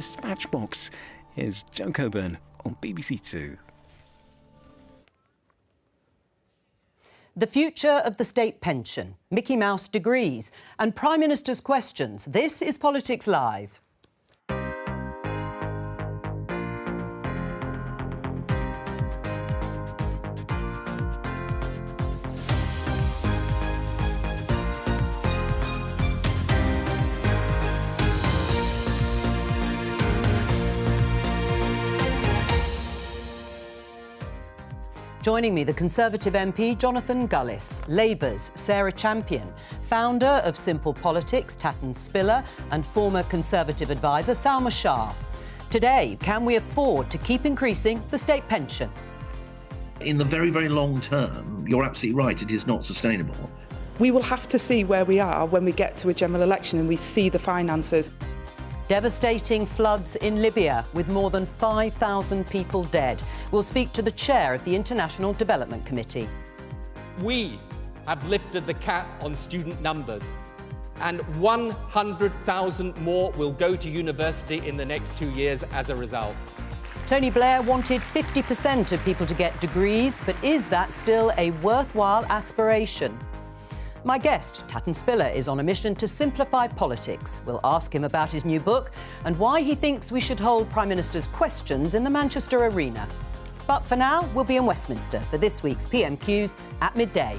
Matchbox. Here's Jo Coburn on BBC Two. The future of the state pension, Mickey Mouse degrees, and Prime Minister's questions. This is Politics Live. Joining me, the Conservative MP Jonathan Gullis, Labour's Sarah Champion, founder of Simple Politics, Tatton Spiller, and former Conservative advisor Salma Shah. Today, can we afford to keep increasing the state pension? In the very, very long term, you're absolutely right, it is not sustainable. We will have to see where we are when we get to a general election and we see the finances. Devastating floods in Libya, with more than 5,000 people dead. We'll speak to the chair of the International Development Committee. We have lifted the cap on student numbers, and 100,000 more will go to university in the next 2 years as a result. Tony Blair wanted 50% of people to get degrees, but is that still a worthwhile aspiration? My guest, Tatton Spiller, is on a mission to simplify politics. We'll ask him about his new book and why he thinks we should hold Prime Minister's questions in the Manchester Arena. But for now, we'll be in Westminster for this week's PMQs at midday.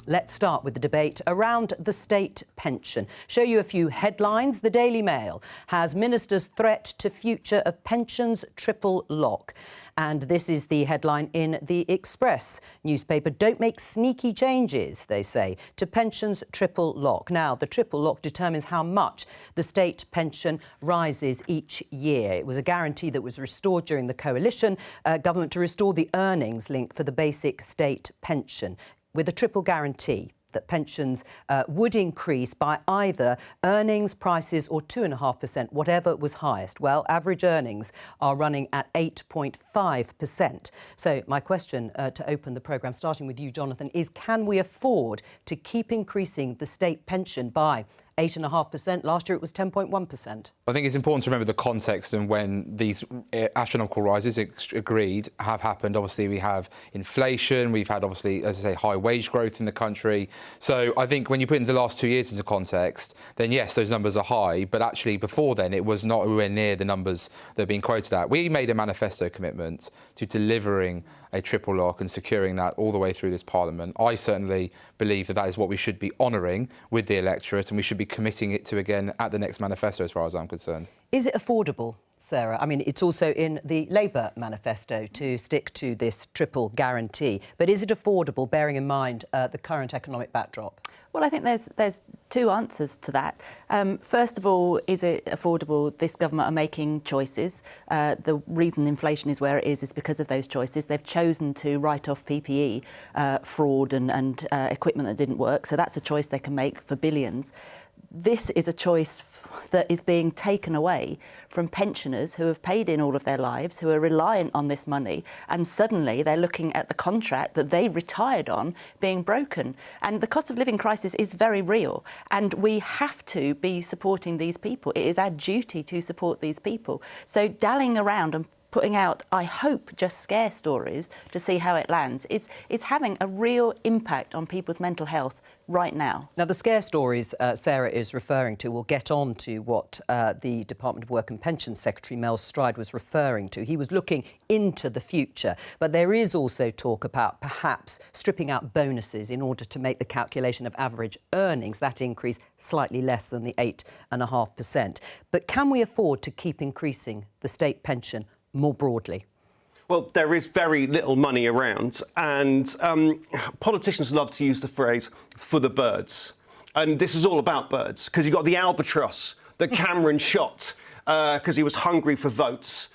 Let's start with the debate around the state pension. Show you a few headlines. The Daily Mail has Minister's threat to future of pensions triple lock. And this is the headline in the Express newspaper. Don't make sneaky changes, they say, to pensions triple lock. Now, the triple lock determines how much the state pension rises each year. It was a guarantee that was restored during the coalition government to restore the earnings link for the basic state pension, with a triple guarantee that pensions would increase by either earnings, prices or 2.5%, whatever was highest. Well, average earnings are running at 8.5%. So my question to open the programme, starting with you, Jonathan, is can we afford to keep increasing the state pension by 8.5%? Last year it was 10.1%. I think it's important to remember the context and when these astronomical rises agreed have happened. Obviously, we have inflation. We've had, obviously, as I say, high wage growth in the country. So I think when you put in the last 2 years into context, then yes, those numbers are high. But actually, before then, it was not anywhere near the numbers that are being quoted at. We made a manifesto commitment to delivering a triple lock and securing that all the way through this Parliament. I certainly believe that that is what we should be honouring with the electorate, and we should be committing it to again at the next manifesto, as far as I'm concerned. Is it affordable, Sarah? I mean, it's also in the Labour manifesto to stick to this triple guarantee. But is it affordable, bearing in mind the current economic backdrop? Well, I think there's two answers to that. First of all, is it affordable? This government are making choices. The reason inflation is where it is because of those choices. They've chosen to write off PPE fraud and equipment that didn't work. So that's a choice they can make for billions. This is a choice that is being taken away from pensioners who have paid in all of their lives, who are reliant on this money, and suddenly they're looking at the contract that they retired on being broken. And the cost of living crisis is very real, and we have to be supporting these people. It is our duty to support these people. So dallying around and putting out, I hope, just scare stories to see how it lands, it's having a real impact on people's mental health right now. Now, the scare stories Sarah is referring to, we'll get on to what the Department of Work and Pensions Secretary Mel Stride was referring to. He was looking into the future, but there is also talk about perhaps stripping out bonuses in order to make the calculation of average earnings, that increase slightly less than the 8.5%. But can we afford to keep increasing the state pension more broadly? Well, there is very little money around, and politicians love to use the phrase "for the birds." And this is all about birds, because you've got the albatross that Cameron shot because he was hungry for votes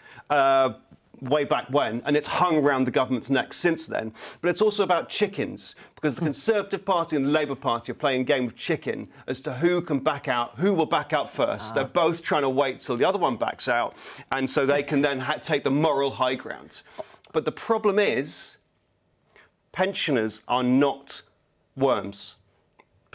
way back when, and it's hung around the government's neck since then. But it's also about chickens, because the Conservative Party and the Labour Party are playing a game of chicken as to who can back out, who will back out first. They're both trying to wait till the other one backs out, and so they can then take the moral high ground. But the problem is, pensioners are not worms.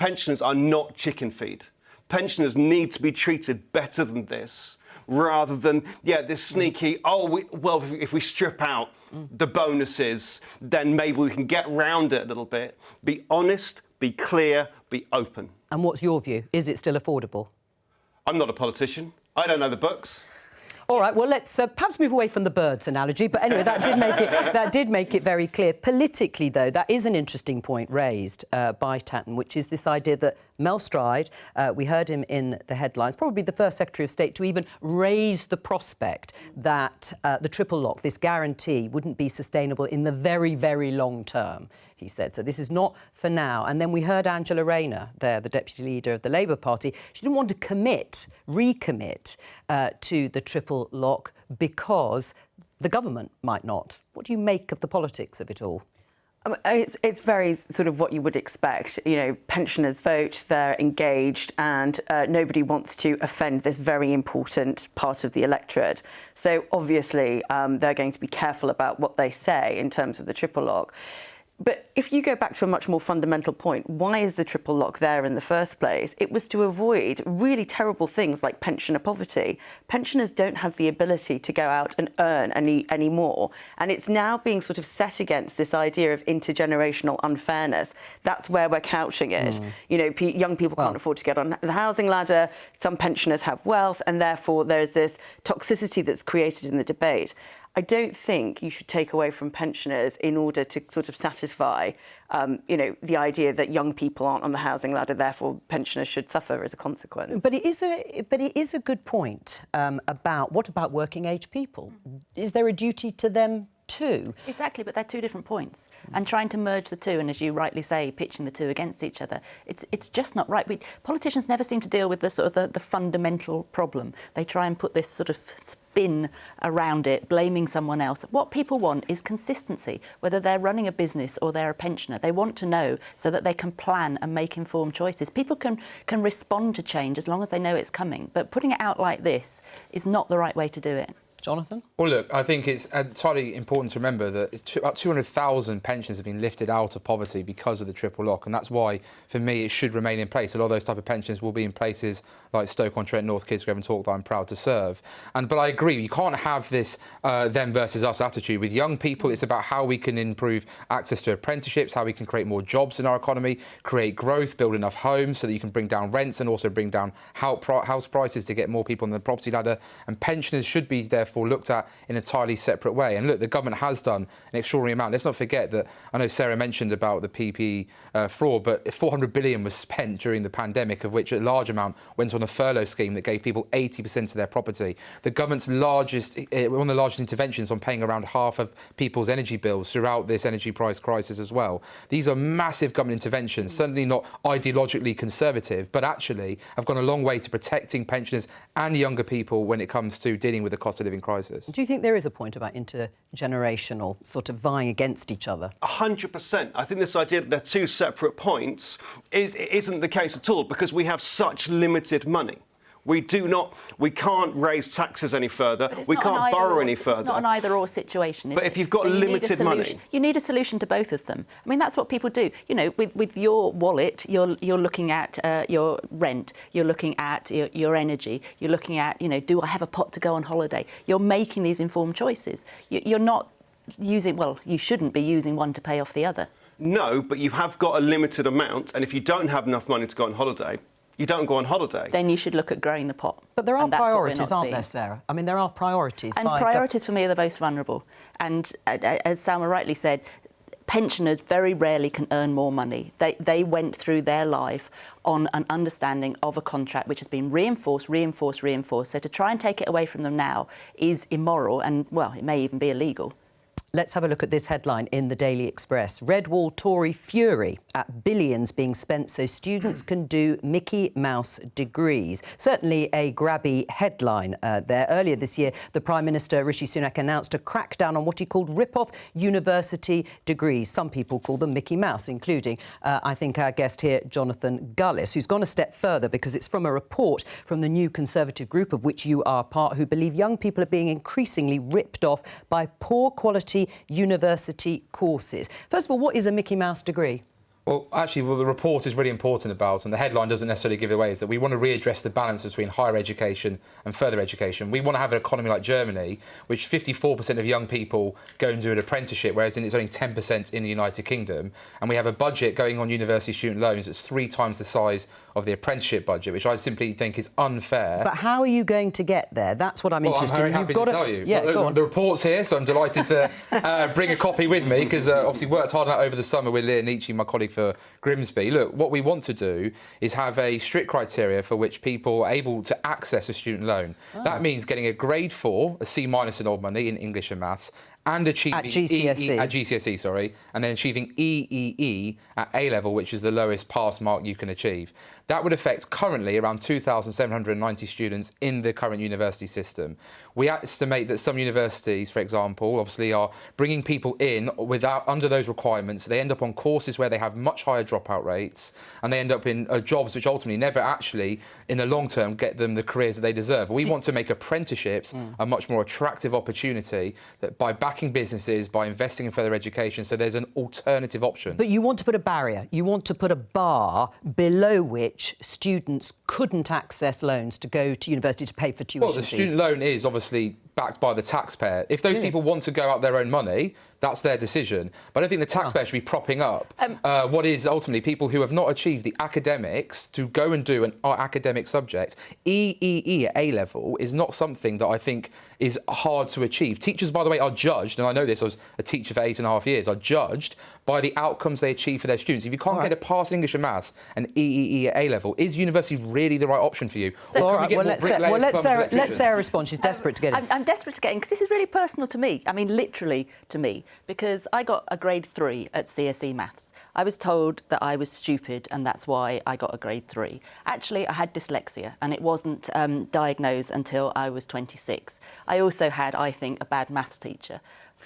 pensioners are not chicken feed. Pensioners need to be treated better than this, rather than, this sneaky, if we strip out the bonuses, then maybe we can get round it a little bit. Be honest, be clear, be open. And what's your view? Is it still affordable? I'm not a politician. I don't know the books. All right, well, let's perhaps move away from the birds analogy. But anyway, that did make it very clear. Politically, though, that is an interesting point raised by Tatton, which is this idea that Mel Stride, we heard him in the headlines, probably the first Secretary of State to even raise the prospect that the triple lock, this guarantee, wouldn't be sustainable in the very, very long term, he said. So this is not for now. And then we heard Angela Rayner there, the Deputy Leader of the Labour Party. She didn't want to recommit to the triple lock because the government might not. What do you make of the politics of it all? It's very sort of what you would expect. You know, pensioners vote, they're engaged, and nobody wants to offend this very important part of the electorate. So obviously they're going to be careful about what they say in terms of the triple lock. But if you go back to a much more fundamental point, why is the triple lock there in the first place? It was to avoid really terrible things like pensioner poverty. Pensioners don't have the ability to go out and earn any more. And it's now being sort of set against this idea of intergenerational unfairness. That's where we're couching it. You know, young people can't afford to get on the housing ladder. Some pensioners have wealth, and therefore there's this toxicity that's created in the debate. I don't think you should take away from pensioners in order to sort of satisfy, the idea that young people aren't on the housing ladder, therefore pensioners should suffer as a consequence. But it is a good point about what about working age people? Is there a duty to them too? Exactly, but they're two different points. And trying to merge the two, and as you rightly say, pitching the two against each other, it's just not right. Politicians never seem to deal with the sort of the fundamental problem. They try and put this sort of spin around it, blaming someone else. What people want is consistency, whether they're running a business or they're a pensioner. They want to know so that they can plan and make informed choices. People can respond to change as long as they know it's coming, but putting it out like this is not the right way to do it. Jonathan? Well, look, I think it's entirely important to remember that about 200,000 pensioners have been lifted out of poverty because of the triple lock, and that's why, for me, it should remain in place. A lot of those type of pensions will be in places like Stoke-on-Trent, North Kidsgrove and Talk that I'm proud to serve. But I agree, you can't have this them versus us attitude. With young people, it's about how we can improve access to apprenticeships, how we can create more jobs in our economy, create growth, build enough homes so that you can bring down rents and also bring down house prices to get more people on the property ladder. And pensioners should be therefore looked at in an entirely separate way. And look, the government has done an extraordinary amount. Let's not forget that, I know Sarah mentioned about the PPE fraud, but 400 billion was spent during the pandemic, of which a large amount went on a furlough scheme that gave people 80% of their property. The government's one of the largest interventions on paying around half of people's energy bills throughout this energy price crisis as well. These are massive government interventions, certainly not ideologically conservative, but actually have gone a long way to protecting pensioners and younger people when it comes to dealing with the cost of living crisis. Do you think there is a point about intergenerational sort of vying against each other? 100%. I think this idea that they're two separate points isn't the case at all, because we have such limited money. We can't raise taxes any further. We can't borrow any further. It's not an either-or situation. But if you've got limited money, you need a solution to both of them. I mean, that's what people do. You know, with your wallet, you're looking at your rent, you're looking at your energy, you're looking at, do I have a pot to go on holiday? You're making these informed choices. You're not using, well, you shouldn't be using one to pay off the other. No, but you have got a limited amount, and if you don't have enough money to go on holiday, you don't go on holiday. Then you should look at growing the pot. But there are priorities, aren't there, Sarah? I mean, there are priorities. And priorities for me are the most vulnerable. And as Salma rightly said, pensioners very rarely can earn more money. They went through their life on an understanding of a contract which has been reinforced. So to try and take it away from them now is immoral and, well, it may even be illegal. Let's have a look at this headline in the Daily Express. Red Wall Tory fury at billions being spent so students can do Mickey Mouse degrees. Certainly a grabby headline there. Earlier this year, the Prime Minister, Rishi Sunak, announced a crackdown on what he called rip-off university degrees. Some people call them Mickey Mouse, including, I think, our guest here, Jonathan Gullis, who's gone a step further because it's from a report from the New Conservative group, of which you are part, who believe young people are being increasingly ripped off by poor quality university courses. First of all, what is a Mickey Mouse degree? Well, actually, the report is really important about, and the headline doesn't necessarily give it away, is that we want to readdress the balance between higher education and further education. We want to have an economy like Germany, which 54% of young people go and do an apprenticeship, whereas it's only 10% in the United Kingdom. And we have a budget going on university student loans that's 3 times the size of the apprenticeship budget, which I simply think is unfair. But how are you going to get there? That's what I'm interested in. I'm very happy to tell you. Yeah, go on. The report's here, so I'm delighted to bring a copy with me, because obviously worked hard on that over the summer with Leah Nietzsche, my colleague for Grimsby. Look, what we want to do is have a strict criteria for which people are able to access a student loan. That means getting a grade 4, a C- in old money in English and maths, and achieving at GCSE. at GCSE, sorry, and then achieving EEE at A-level, which is the lowest pass mark you can achieve. That would affect currently around 2,790 students in the current university system. We estimate that some universities, for example, obviously are bringing people in under those requirements. They end up on courses where they have much higher dropout rates, and they end up in jobs which ultimately never actually, in the long term, get them the careers that they deserve. We want to make apprenticeships a much more attractive opportunity, that by backing businesses, by investing in further education, so there's an alternative option. But you want to put a barrier, you want to put a bar below which students couldn't access loans to go to university to pay for tuition Well, the fees. student loan is obviously backed by the taxpayer. If those people want to go out their own money, that's their decision. But I don't think the taxpayer should be propping up what is ultimately people who have not achieved the academics to go and do an academic subject. EEE at A-level is not something that I think is hard to achieve. Teachers, by the way, are judged, and I know this, I was a teacher for 8.5 years, are judged by the outcomes they achieve for their students. If you can't get a pass in English and maths and EEE at A-level, is university really the right option for you? So, all right, let Sarah respond. She's desperate to get in. I'm desperate to get in because this is really personal to me. I mean, literally to me, because I got a grade 3 at CSE Maths. I was told that I was stupid and that's why I got a grade 3. Actually, I had dyslexia and it wasn't diagnosed until I was 26. I also had, I think, a bad maths teacher.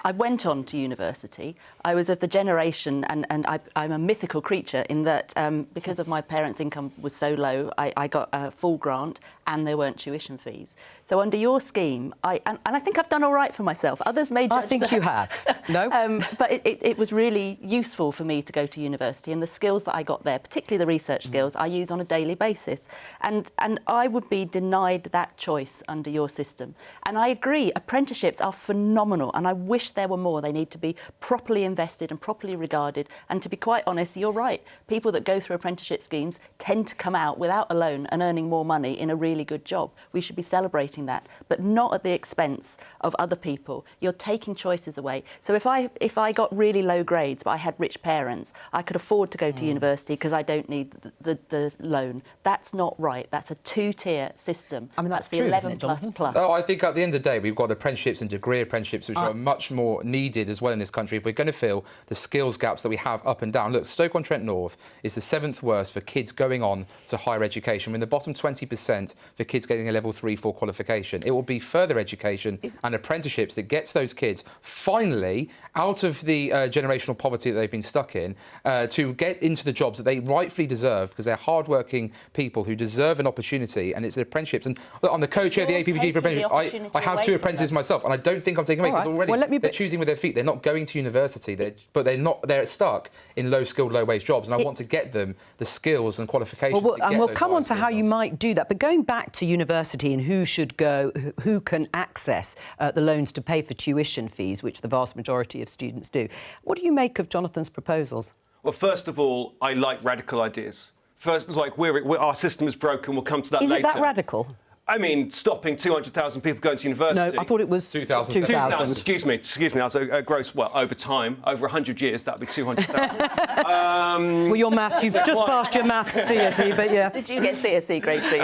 I went on to university. I was of the generation, and I'm a mythical creature in that because of my parents' income was so low, I got a full grant and there weren't tuition fees. So under your scheme, and I think I've done all right for myself. Others may judge I think you have. No? But it was really useful for me to go to university, and the skills that I got there, particularly the research skills, I use on a daily basis. And I would be denied that choice under your system. And I agree, apprenticeships are phenomenal, and I wish there were more. They need to be properly invested and properly regarded. And to be quite honest, you're right. People that go through apprenticeship schemes tend to come out without a loan and earning more money in a really good job. We should be celebrating that, but not at the expense of other people. You're taking choices away. So if I got really low grades, but I had rich parents, I could afford to go to university because I don't need the loan. That's not right. That's a 2-tier system. I mean, that's the true, 11 isn't it, plus Jonathan? plus. Oh, I think at the end of the day, we've got apprenticeships and degree apprenticeships, which are much more needed as well in this country if we're going to fill the skills gaps that we have up and down. Look, Stoke-on-Trent North is the 7th worst for kids going on to higher education. We're in the bottom 20% for kids getting a level 3-4 qualification. It will be further education and apprenticeships that gets those kids finally out of the generational poverty that they've been stuck in to get into the jobs that they rightfully deserve, because they're hard-working people who deserve an opportunity, and it's the apprenticeships. And look, I'm the co-chair of the APPG for apprenticeships. I have 2 apprentices myself, and I don't think I'm taking away, because already they're choosing with their feet. They're not going to university, but they're stuck in low-skilled, low-wage jobs, and I want to get them the skills and qualifications to get and we'll those come on to how jobs. you might do that. But going back to university and who should go, who can access the loans to pay for tuition fees, which the vast majority of students do. What do you make of Jonathan's proposals? Well, first of all, I like radical ideas. First, like our system is broken. We'll come to that later. Is it that radical? I mean, stopping 200,000 people going to university. No, I thought it was 2,000. 2,000. Excuse me. That's a gross. Well, over time, over 100 years, that'd be 200,000. Well, your maths. You've just passed your maths CSE, but yeah. Did you get CSE grade 3?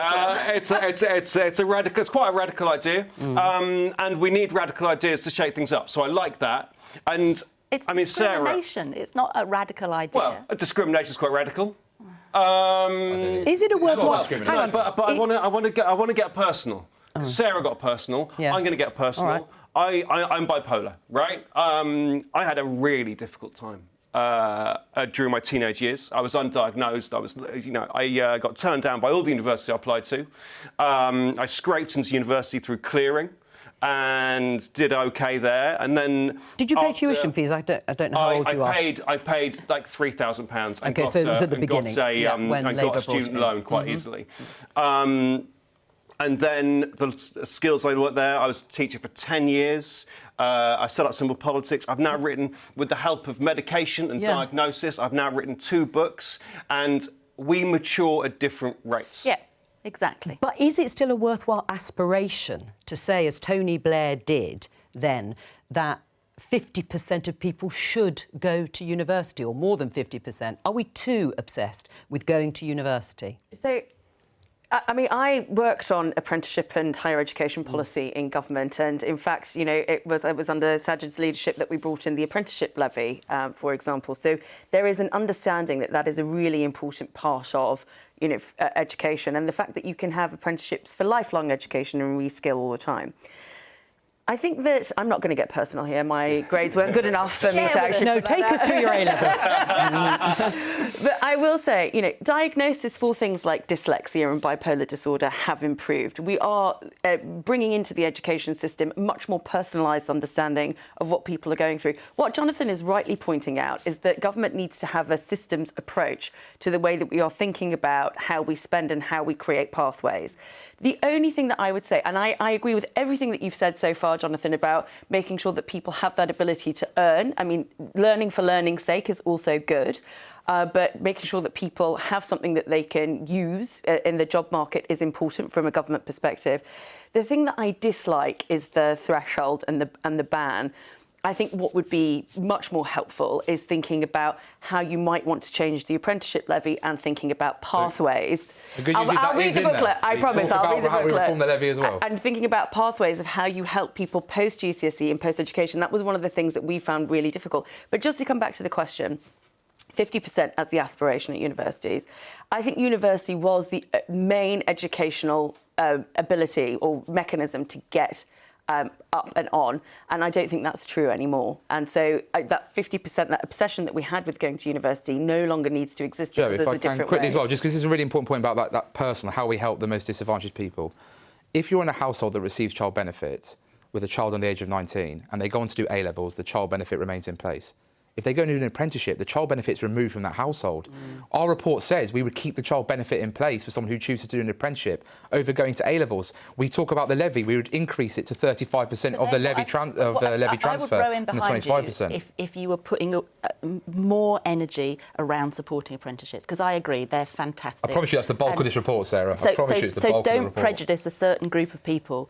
It's quite a radical idea, and we need radical ideas to shake things up. So I like that. And it's discrimination. Sarah, it's not a radical idea. Well, discrimination is quite radical. Is it a word? Hang on, but I want to get personal. Sarah got personal. Yeah. I'm going to get personal. Right. I'm bipolar, right? I had a really difficult time during my teenage years. I was undiagnosed. I got turned down by all the universities I applied to. I scraped into university through clearing. and did okay there. And then did you pay tuition fees? I don't know how old you are. I paid like £3,000. Okay, so it was at the beginning. I got a student loan quite easily. And then the skills I learned there, I was a teacher for 10 years. I set up Simple Politics. I've now written, with the help of medication and diagnosis, I've now written 2 books, and we mature at different rates. Yeah, exactly. But is it still a worthwhile aspiration to say, as Tony Blair did then, that 50% of people should go to university, or more than 50%? Are we too obsessed with going to university? So, I mean, I worked on apprenticeship and higher education policy in government, and in fact, you know, it was under Sajid's leadership that we brought in the apprenticeship levy, for example. So there is an understanding that that is a really important part of, you know, education, and the fact that you can have apprenticeships for lifelong education and reskill all the time. I think that I'm not going to get personal here. My grades weren't good enough for me to actually. No, take us through your A-levels. But I will say, you know, diagnosis for things like dyslexia and bipolar disorder have improved. We are bringing into the education system a much more personalised understanding of what people are going through. What Jonathan is rightly pointing out is that government needs to have a systems approach to the way that we are thinking about how we spend and how we create pathways. The only thing that I would say, and I agree with everything that you've said so far, Jonathan, about making sure that people have that ability to earn. I mean, learning for learning's sake is also good, but making sure that people have something that they can use in the job market is important from a government perspective. The thing that I dislike is the threshold and the ban. I think what would be much more helpful is thinking about how you might want to change the apprenticeship levy and thinking about pathways. I'll read the booklet. I promise. I'll read the booklet. How we reform the levy as well. And thinking about pathways of how you help people post-GCSE and post-education. That was one of the things that we found really difficult. But just to come back to the question, 50% as the aspiration at universities. I think university was the main educational ability or mechanism to get up and on, and I don't think that's true anymore. And so that 50%, that obsession that we had with going to university no longer needs to exist. Jo, if I can quickly as well, just because this is a really important point about that personal, how we help the most disadvantaged people. If you're in a household that receives child benefit with a child under the age of 19 and they go on to do A-levels, the child benefit remains in place. If they go and do an apprenticeship, the child benefit's removed from that household. Our report says we would keep the child benefit in place for someone who chooses to do an apprenticeship over going to A-levels. We talk about the levy. We would increase it to 35% of the levy transfer from the 25%. If you were putting more energy around supporting apprenticeships, because I agree, they're fantastic. I promise you that's the bulk of this report, Sarah. I promise you it's the bulk of the report. So don't prejudice a certain group of people.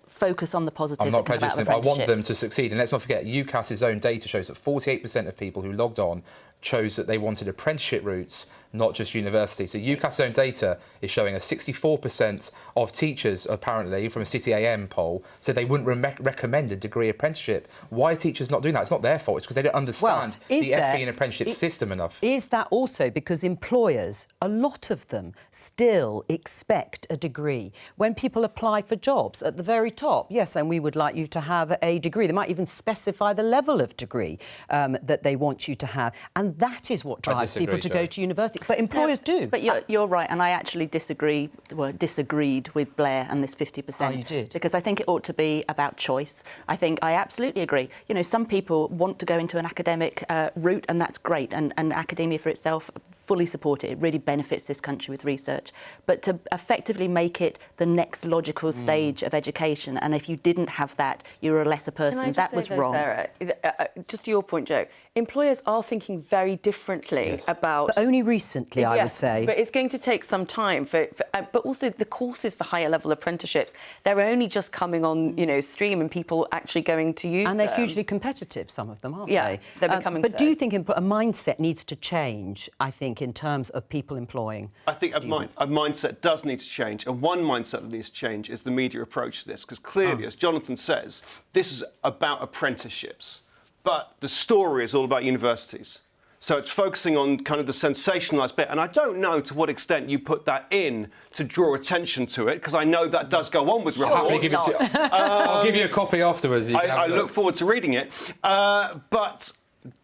Focus on the positives. I'm not prejudicing them. I want them to succeed. And let's not forget, UCAS's own data shows that 48% of people who logged on chose that they wanted apprenticeship routes, not just university. So UCAS's own data is showing a 64% of teachers, apparently, from a City AM poll, said they wouldn't recommend a degree apprenticeship. Why are teachers not doing that? It's not their fault. It's because they don't understand the FE and apprenticeship system enough. Is that also because employers, a lot of them, still expect a degree? When people apply for jobs at the very top, yes, and we would like you to have a degree. They might even specify the level of degree that they want you to have. And that is what drives people to go to university. But employers do. But you're right, and I actually disagreed with Blair and this 50%. Oh, you did? Because I think it ought to be about choice. I absolutely agree. You know, some people want to go into an academic route, and that's great, and academia for itself, fully support it. It really benefits this country with research. But to effectively make it the next logical stage of education, and if you didn't have that, you're a lesser person. That was wrong. Sarah, just to your point, Jo, employers are thinking very differently about... But only recently, I would say. But it's going to take some time. But also the courses for higher level apprenticeships, they're only just coming on, you know, stream and people actually going to use them. And they're hugely competitive, some of them, aren't they? Yeah, they're becoming But do you think a mindset needs to change, I think, in terms of people employing I think students? a mindset does need to change. And one mindset that needs to change is the media approach to this. Because clearly, as Jonathan says, this is about apprenticeships. But the story is all about universities. So it's focusing on kind of the sensationalised bit. And I don't know to what extent you put that in to draw attention to it, because I know that does go on with reports. I'll give you a copy afterwards. I look forward to reading it. But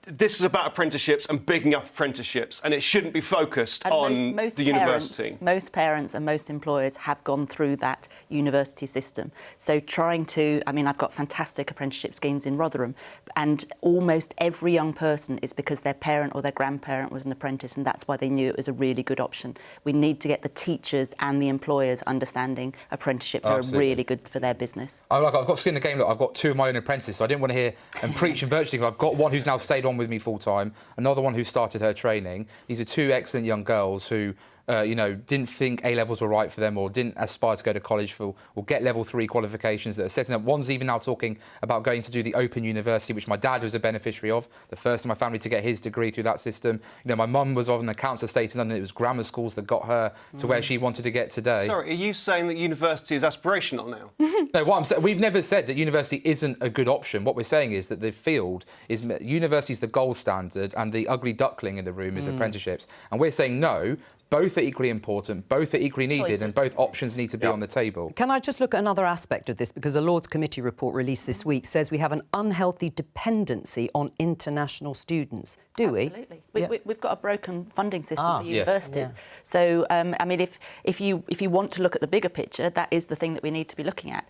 this is about apprenticeships and bigging up apprenticeships, and it shouldn't be focused on the university. Most parents and most employers have gone through that university system. So trying to, I mean, I've got fantastic apprenticeship schemes in Rotherham, and almost every young person is because their parent or their grandparent was an apprentice, and that's why they knew it was a really good option. We need to get the teachers and the employers understanding apprenticeships are really good for their business. I've got skin in the game. Look, I've got 2 of my own apprentices, so I didn't want to hear and preach and virtually. I've got one who's now stayed on with me full time, another one who started her training. These are 2 excellent young girls who didn't think A-levels were right for them or didn't aspire to go to college or get level 3 qualifications that are setting up. One's even now talking about going to do the Open University, which my dad was a beneficiary of, the first in my family to get his degree through that system. You know, my mum was on the council estate in London. It was grammar schools that got her to where she wanted to get today. Sorry, are you saying that university is aspirational now? No, what I'm saying, we've never said that university isn't a good option. What we're saying is that the field is university is the gold standard, and the ugly duckling in the room is apprenticeships. And we're saying no. Both are equally important, both are equally needed, and both options need to be on the table. Can I just look at another aspect of this? Because a Lords Committee report released this week says we have an unhealthy dependency on international students. Do we? Absolutely. We've got a broken funding system for universities. Yes. So, I mean, if you want to look at the bigger picture, that is the thing that we need to be looking at.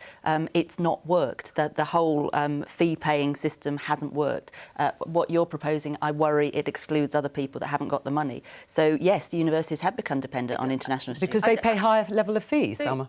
It's not worked. The whole fee-paying system hasn't worked. What you're proposing, I worry it excludes other people that haven't got the money. So, yes, the universities have become dependent on international students. Because they pay higher level of fees, Salma.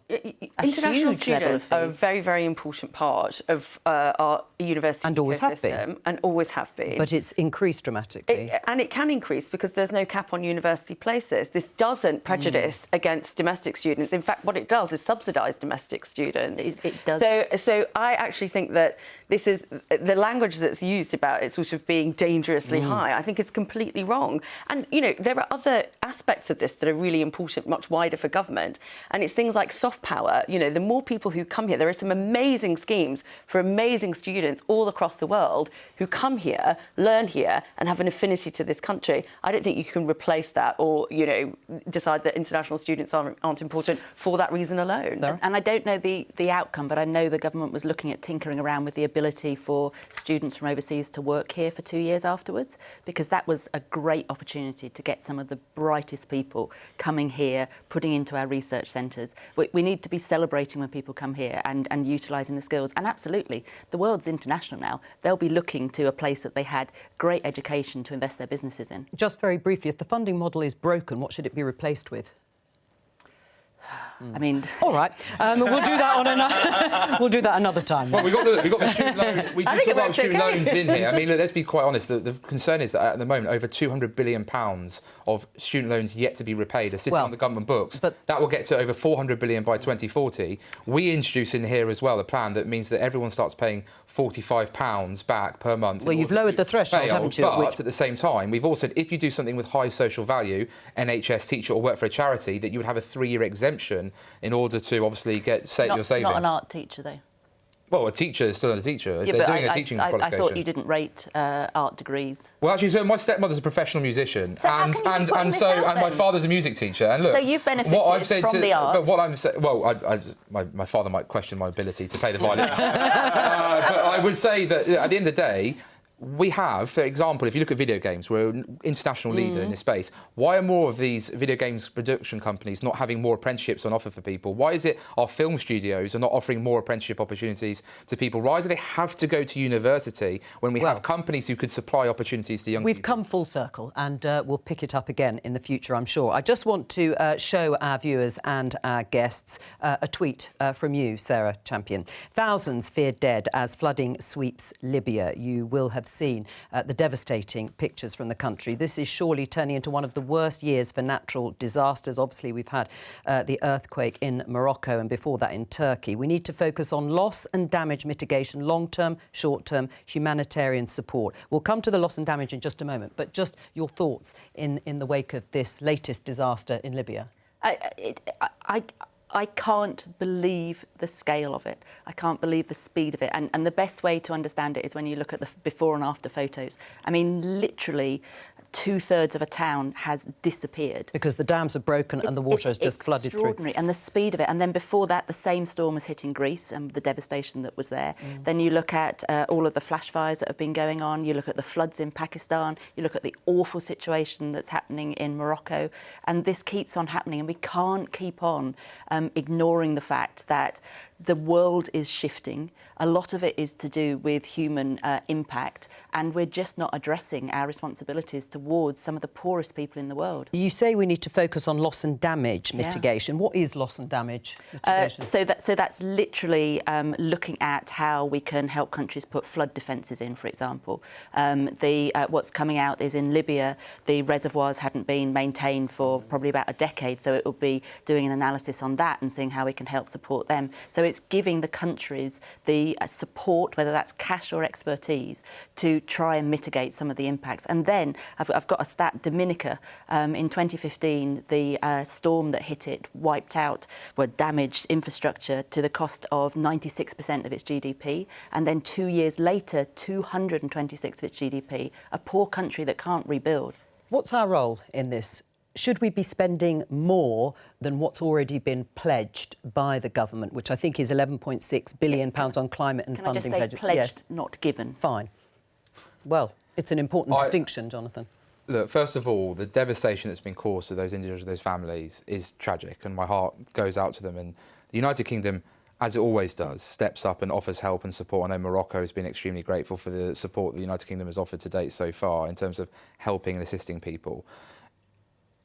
International students are a very, very important part of our university and always have been. And always have been. But it's increased dramatically. And it can increase because there's no cap on university places. This doesn't prejudice against domestic students. In fact, what it does is subsidise domestic students. It does. So I actually think that this is the language that's used about it sort of being dangerously high. I think it's completely wrong. And, you know, there are other aspects of this that are really important, much wider for government. And it's things like soft power. You know, the more people who come here, there are some amazing schemes for amazing students all across the world who come here, learn here, and have an affinity to this country. I don't think you can replace that or, you know, decide that international students aren't important for that reason alone. Sarah? And I don't know the outcome, but I know the government was looking at tinkering around with the ability for students from overseas to work here for 2 years afterwards, because that was a great opportunity to get some of the brightest people coming here, putting into our research centres. We need to be celebrating when people come here and utilising the skills. And absolutely, the world's international now. They'll be looking to a place that they had great education to invest their businesses in. Just very briefly, if the funding model is broken, what should it be replaced with? I mean, all right, we'll do that another time. Well, we got the student loan. We do talk about student loans in here. I mean, look, let's be quite honest. The concern is that at the moment, over £200 billion of student loans yet to be repaid are sitting on the government books. But that will get to over £400 billion by 2040. We introduce in here as well a plan that means that everyone starts paying £45 back per month. Well, you've lowered the threshold, haven't you? But at the same time, we've also said if you do something with high social value, NHS teacher or work for a charity, that you would have a 3-year exemption in order to obviously get your savings. Not an art teacher, though. Well, a teacher is still a teacher. If they're doing a teaching qualification. I thought you didn't rate art degrees. Well, actually, so my stepmother's a professional musician, and my father's a music teacher. And look, so you've benefited from the arts. But what I'm saying, well, my father might question my ability to play the violin, but I would say that at the end of the day, we have, for example, if you look at video games, we're an international leader in this space. Why are more of these video games production companies not having more apprenticeships on offer for people? Why is it our film studios are not offering more apprenticeship opportunities to people? Why do they have to go to university when we have companies who could supply opportunities to young people? We've come full circle, and we'll pick it up again in the future, I'm sure. I just want to show our viewers and our guests a tweet from you, Sarah Champion. Thousands feared dead as flooding sweeps Libya. You will have seen the devastating pictures from the country. This is surely turning into one of the worst years for natural disasters. Obviously, we've had the earthquake in Morocco and before that in Turkey. We need to focus on loss and damage mitigation, long-term, short-term humanitarian support. We'll come to the loss and damage in just a moment, but just your thoughts in the wake of this latest disaster in Libya. I can't believe the scale of it. I can't believe the speed of it. And the best way to understand it is when you look at the before and after photos. I mean, literally, 2/3 of a town has disappeared. Because the dams are broken and the water has just flooded through. Extraordinary, and the speed of it. And then before that, the same storm was hitting Greece and the devastation that was there. Then you look at all of the flash fires that have been going on. You look at the floods in Pakistan. You look at the awful situation that's happening in Morocco. And this keeps on happening. And we can't keep on ignoring the fact that the world is shifting. A lot of it is to do with human impact, and we're just not addressing our responsibilities towards some of the poorest people in the world. You say we need to focus on loss and damage mitigation. What is loss and damage mitigation? So that's literally looking at how we can help countries put flood defences in, for example. What's coming out is in Libya, the reservoirs hadn't been maintained for probably about a decade, so it will be doing an analysis on that and seeing how we can help support them. So it's giving the countries the support, whether that's cash or expertise, to try and mitigate some of the impacts. And then I've got a stat, Dominica, in 2015, the storm that hit it wiped out, damaged infrastructure to the cost of 96% of its GDP. And then 2 years later, 226% of its GDP, a poor country that can't rebuild. What's our role in this? Should we be spending more than what's already been pledged by the government, which I think is £11.6 billion on climate and funding? Can I just say pledged, yes. Not given? Fine. Well, it's an important distinction, Jonathan. Look, first of all, the devastation that's been caused to those individuals, those families, is tragic, and my heart goes out to them. And the United Kingdom, as it always does, steps up and offers help and support. I know Morocco has been extremely grateful for the support the United Kingdom has offered to date so far in terms of helping and assisting people.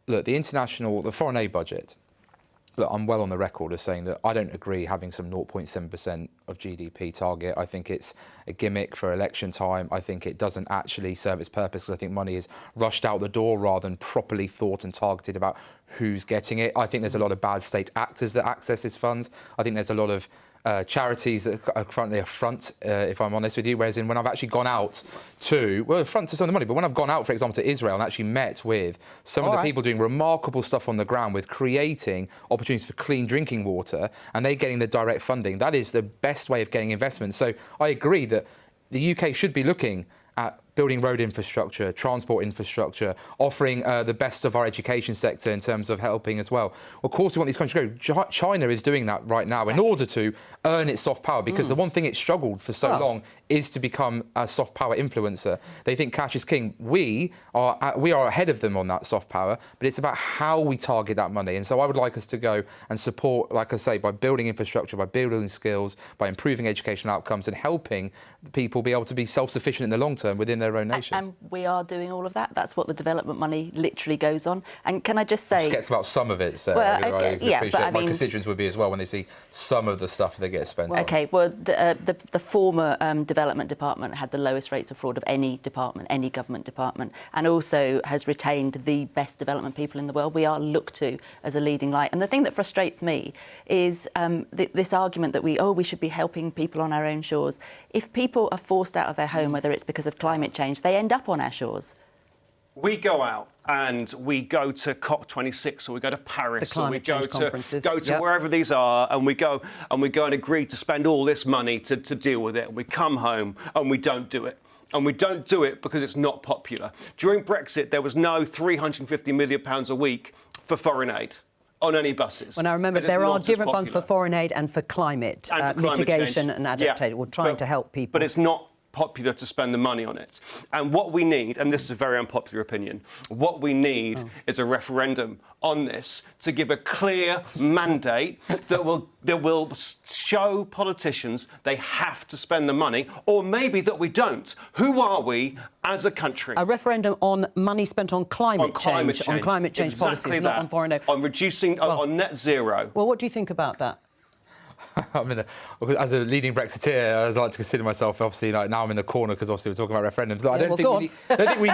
Look, the foreign aid budget, look, I'm well on the record as saying that I don't agree having some 0.7% of GDP target. I think it's a gimmick for election time. I think it doesn't actually serve its purpose. I think money is rushed out the door rather than properly thought and targeted about who's getting it. I think there's a lot of bad state actors that access these funds. I think there's a lot of charities that are currently a front, if I'm honest with you, whereas when I've actually gone out a front to some of the money, but when I've gone out, for example, to Israel and actually met with some of the people doing remarkable stuff on the ground with creating opportunities for clean drinking water, and they're getting the direct funding, that is the best way of getting investment. So I agree that the UK should be looking at building road infrastructure, transport infrastructure, offering the best of our education sector in terms of helping as well. Of course, we want these countries to grow. China is doing that right now in order to earn its soft power, because the one thing it's struggled for so long is to become a soft power influencer. They think cash is king. We are ahead of them on that soft power, but it's about how we target that money. And so I would like us to go and support, like I say, by building infrastructure, by building skills, by improving educational outcomes and helping people be able to be self-sufficient in the long term within their own nation. And we are doing all of that. That's what the development money literally goes on. And can I just say... Just gets about some of it, so well, I appreciate my constituents would be as well when they see some of the stuff that gets spent on. OK, well, the former development department had the lowest rates of fraud of any department, any government department, and also has retained the best development people in the world. We are looked to as a leading light. And the thing that frustrates me is this argument that we should be helping people on our own shores. If people are forced out of their home, whether it's because of climate change, they end up on our shores. We go out and we go to COP26, or we go to Paris, or we go to wherever these are, and we go and agree to spend all this money to deal with it. We come home and we don't do it. And we don't do it because it's not popular. During Brexit, there was no £350 million a week for foreign aid on any buses. Well, now remember, there are different funds for foreign aid and for climate mitigation and adaptation. We're trying to help people. But it's not popular to spend the money on it. And what we need, and this is a very unpopular opinion, what we need is a referendum on this to give a clear mandate that will show politicians they have to spend the money, or maybe that we don't. Who are we as a country? A referendum on money spent on climate change policies, not on foreign aid. On reducing, on net zero. Well, what do you think about that? As a leading Brexiteer, I like to consider myself, obviously, like now I'm in the corner because obviously we're talking about referendums. I don't think we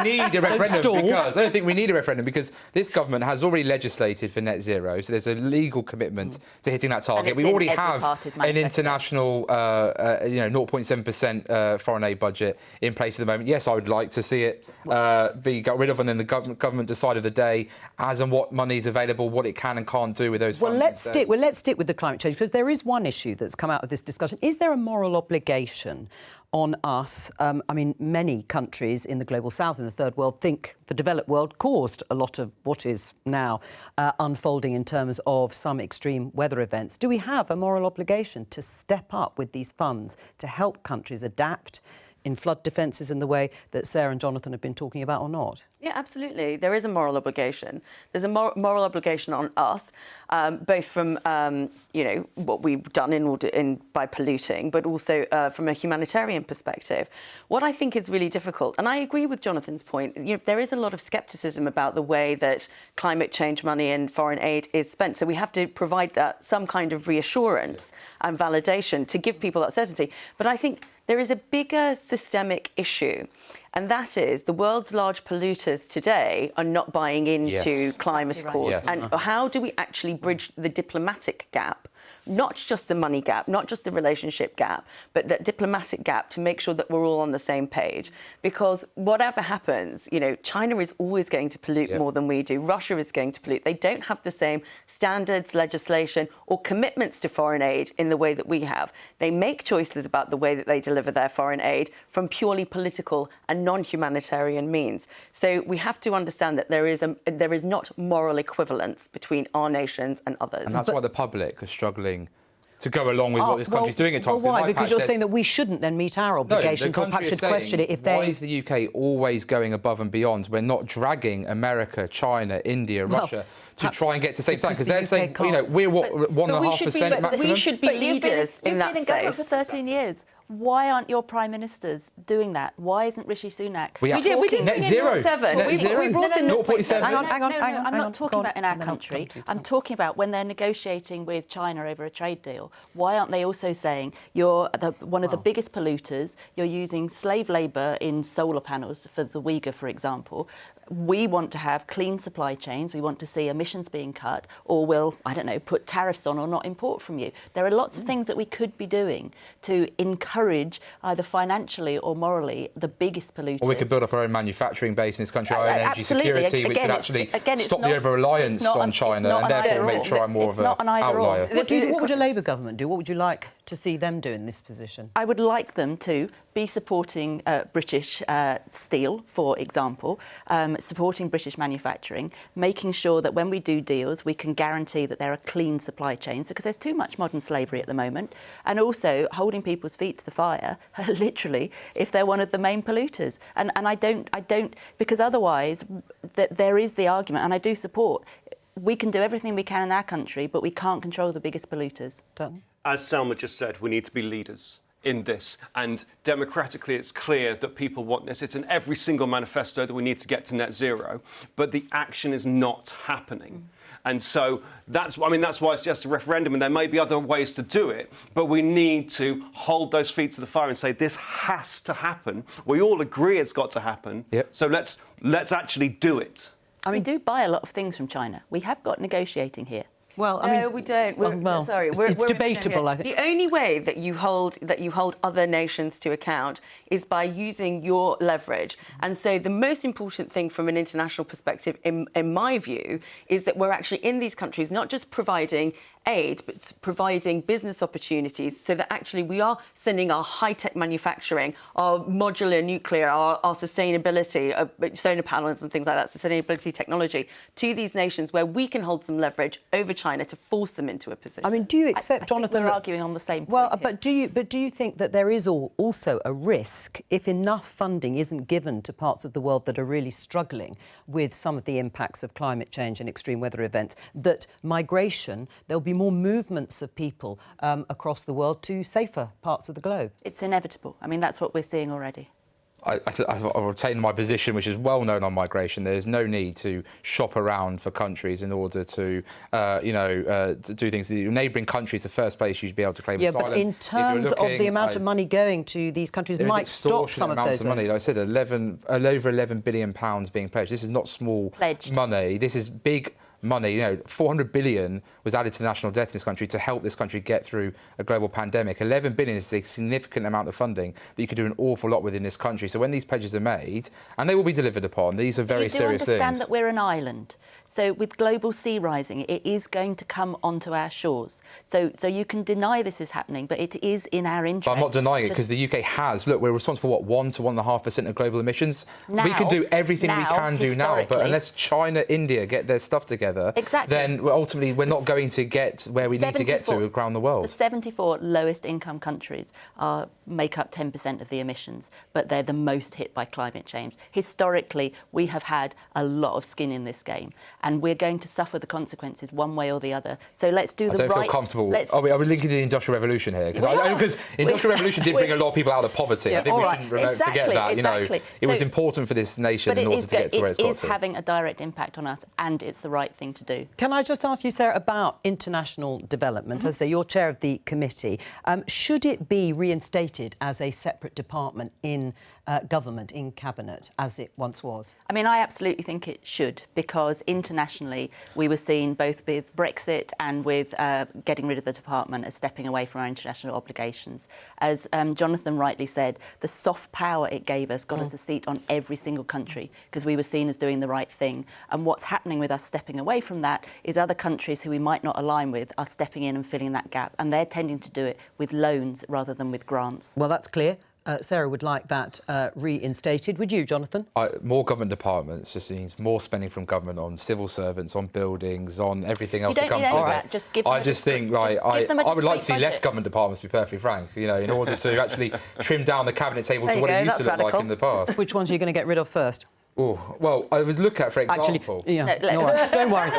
need a referendum because this government has already legislated for net zero, so there's a legal commitment to hitting that target. We already have an international, 0.7% foreign aid budget in place at the moment. Yes, I would like to see it be got rid of, and then the government decide of the day as and what money is available, what it can and can't do with those funds. Let's stick with the climate change, because there is one one issue that's come out of this discussion. Is there a moral obligation on us? I mean, many countries in the global south, in the third world, think the developed world caused a lot of what is now unfolding in terms of some extreme weather events. Do we have a moral obligation to step up with these funds to help countries adapt in flood defences in the way that Sarah and Jonathan have been talking about, or not? Yeah, absolutely. There is a moral obligation. There's a moral obligation on us, both from what we've done by polluting, but also from a humanitarian perspective. What I think is really difficult, and I agree with Jonathan's point, there is a lot of scepticism about the way that climate change money and foreign aid is spent. So we have to provide that some kind of reassurance and validation to give people that certainty. But I think there is a bigger systemic issue, and that is the world's large polluters today are not buying into climate accords. Yes. And how do we actually bridge the diplomatic gap? Not just the money gap, not just the relationship gap, but that diplomatic gap to make sure that we're all on the same page. Because whatever happens, China is always going to pollute more than we do. Russia is going to pollute. They don't have the same standards, legislation, or commitments to foreign aid in the way that we have. They make choices about the way that they deliver their foreign aid from purely political and non-humanitarian means. So we have to understand that there is not moral equivalence between our nations and others. And that's why the public are struggling to go along with what this country's doing at times. Well, why? Because you're saying that we shouldn't then meet our obligations, or perhaps should question it if they... Why is the UK always going above and beyond? We're not dragging America, China, India, Russia to try and get to the same time, because they're saying, we're what, 1.5% maximum? We should be leaders in that space. You've been in government for 13 years. Why aren't your prime ministers doing that? Why isn't Rishi Sunak? We did net zero. We brought in 0.7. Hang on. I'm not talking about in our country. I'm talking about when they're negotiating with China over a trade deal. Why aren't they also saying you're one of the biggest polluters? You're using slave labour in solar panels for the Uyghur, for example. We want to have clean supply chains. We want to see emissions being cut, or we'll, put tariffs on or not import from you. There are lots of things that we could be doing to encourage, either financially or morally, the biggest polluters. Or we could build up our own manufacturing base in this country, our own energy security, which would actually stop the over-reliance on China and therefore make China more of an outlier. What would a Labour government do? What would you like to see them do in this position? I would like them to be supporting British steel, for example, supporting British manufacturing, making sure that when we do deals, we can guarantee that there are clean supply chains, because there's too much modern slavery at the moment, and also holding people's feet to the fire, literally, if they're one of the main polluters. And I don't, because otherwise, there is the argument, and I do support, we can do everything we can in our country, but we can't control the biggest polluters. As Selma just said, we need to be leaders in this, and democratically it's clear that people want this. It's in every single manifesto that we need to get to net zero, but the action is not happening. And so that's why it's just a referendum, and there may be other ways to do it, but we need to hold those feet to the fire and say this has to happen. We all agree it's got to happen. So let's actually do it. We do buy a lot of things from China. We have got negotiating here. Well, no, we don't. It's debatable, I think. The only way that you hold other nations to account is by using your leverage. And so the most important thing from an international perspective, in my view, is that we're actually in these countries not just providing aid, but providing business opportunities, so that actually we are sending our high-tech manufacturing, our modular nuclear, our sustainability, solar panels and things like that, sustainability technology, to these nations where we can hold some leverage over China to force them into a position. Do you accept, Jonathan? We're arguing on the same point. Well, but do you think that there is also a risk, if enough funding isn't given to parts of the world that are really struggling with some of the impacts of climate change and extreme weather events, that migration, there'll be more movements of people across the world to safer parts of the globe? It's inevitable. That's what we're seeing already. I've retained my position, which is well known on migration. There's no need to shop around for countries in order to, to do things. Neighbouring countries, the first place you should be able to claim asylum. But in terms of the amount of money going to these countries, might stop some of those money. Like I said, over £11 billion being pledged. This is not small money. This is big money. You know, 400 billion was added to the national debt in this country to help this country get through a global pandemic. 11 billion is a significant amount of funding that you could do an awful lot with in this country. So when these pledges are made, and they will be delivered upon, these are very serious things. You do understand that we're an island. So with global sea rising, it is going to come onto our shores. So you can deny this is happening, but it is in our interest. But I'm not denying it, because the UK has. Look, we're responsible for, what, 1 to 1.5% of global emissions? Now, we can do everything we can do now, but unless China, India get their stuff together, then ultimately we're not going to get where we need to get to around the world. The 74 lowest income countries make up 10% of the emissions, but they're the most hit by climate change. Historically, we have had a lot of skin in this game, and we're going to suffer the consequences one way or the the other. So let's do the right... I don't feel comfortable. Are we linking to the Industrial Revolution here? Because the Industrial Revolution did bring a lot of people out of poverty. I think we shouldn't forget that. You know, it was important for this nation in order to get to where it's got to. It is having a direct impact on us, and it's the right thing to do. Can I just ask you, Sarah, about international development? As you're chair of the committee, should it be reinstated as a separate department in government, in cabinet, as it once was? I mean, I absolutely think it should, because internationally we were seen both with Brexit and with getting rid of the department as stepping away from our international obligations. As Jonathan rightly said, the soft power it gave us got us a seat on every single country, because we were seen as doing the right thing. And what's happening with us stepping away from that is other countries who we might not align with are stepping in and filling that gap, and they're tending to do it with loans rather than with grants. Well, that's clear. Sarah would like that reinstated. Would you, Jonathan? More government departments just means more spending from government on civil servants, on buildings, on everything else that comes with it. Just give them I just think, like, I would like to see less government departments, to be perfectly frank, you know, in order to actually trim down the cabinet table to what it used to look like in the past. Which ones are you going to get rid of first? Oh, well, I would look at, for example... Actually, don't worry.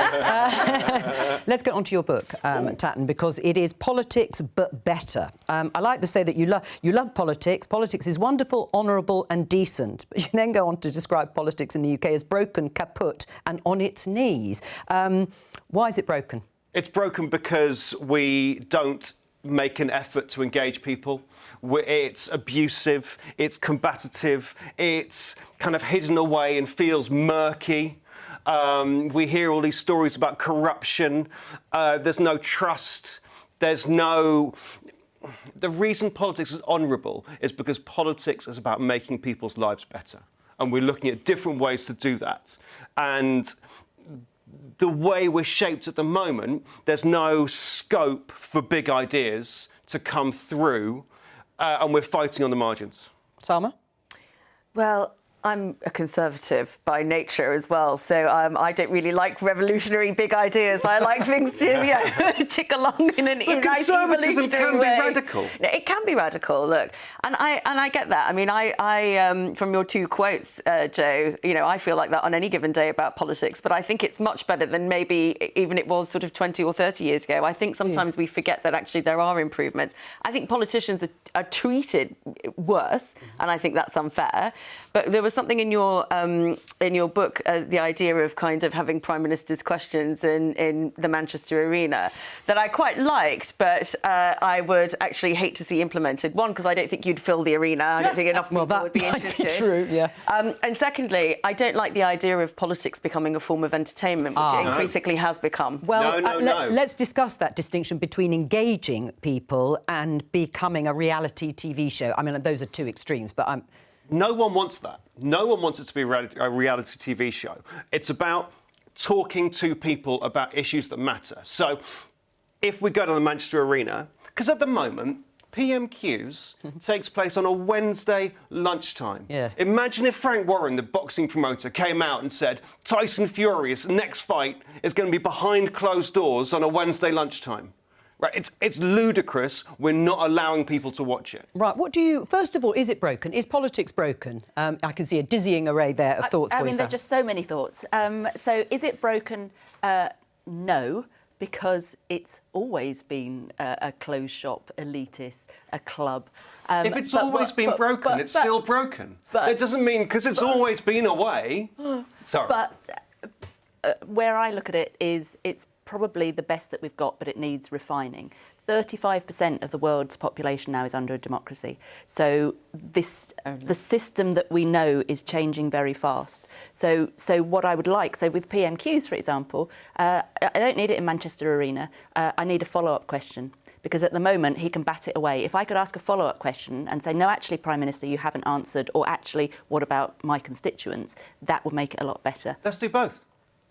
Let's get on to your book, Tatton, because it is politics but better. I like to say that you love politics. Politics is wonderful, honourable and decent. But you then go on to describe politics in the UK as broken, kaput and on its knees. Why is it broken? It's broken because we don't make an effort to engage people. It's abusive, it's combative, it's kind of hidden away and feels murky. We hear all these stories about corruption. There's no trust. There's no... The reason politics is honourable is because politics is about making people's lives better. And we're looking at different ways to do that. And the way we're shaped at the moment, there's no scope for big ideas to come through, and we're fighting on the margins. Salma? Well, I'm a Conservative by nature as well, so I don't really like revolutionary big ideas. I like things to tick along in an nice conservatism can way. be radical. It can be radical. Look, and I get that. I mean, I from your two quotes, Jo, you know, I feel like that on any given day about politics. But I think it's much better than maybe even it was sort of 20 or 30 years ago. I think sometimes we forget that actually there are improvements. I think politicians are treated worse, and I think that's unfair. But there was something in your book, the idea of kind of having Prime Minister's questions in the Manchester Arena, that I quite liked, but I would actually hate to see implemented. One, because I don't think you'd fill the arena. I don't think enough people would be interested. Well, that might be true, yeah. And secondly, I don't like the idea of politics becoming a form of entertainment, which it increasingly has become. Well, let's discuss that distinction between engaging people and becoming a reality TV show. I mean, those are two extremes, but No one wants that. No one wants it to be a reality TV show. It's about talking to people about issues that matter. So if we go to the Manchester Arena, because at the moment, PMQs takes place on a Wednesday lunchtime. Yes. Imagine if Frank Warren, the boxing promoter, came out and said, Tyson Fury's next fight is going to be behind closed doors on a Wednesday lunchtime. Right, it's ludicrous. We're not allowing people to watch it. Right, first of all, is it broken? Is politics broken? I can see a dizzying array there of thoughts. I mean, there are just so many thoughts. So is it broken? No, because it's always been a closed shop, elitist, a club. If it's always been broken, it's still broken. It doesn't mean because it's always been a way. Sorry. But where I look at it is it's probably the best that we've got, but it needs refining. 35% of the world's population now is under a democracy. So the system that we know is changing very fast. So what I would like, so with PMQs, for example, I don't need it in Manchester Arena. I need a follow-up question. Because at the moment, he can bat it away. If I could ask a follow-up question and say, no, actually, Prime Minister, you haven't answered, or actually, what about my constituents, that would make it a lot better. Let's do both.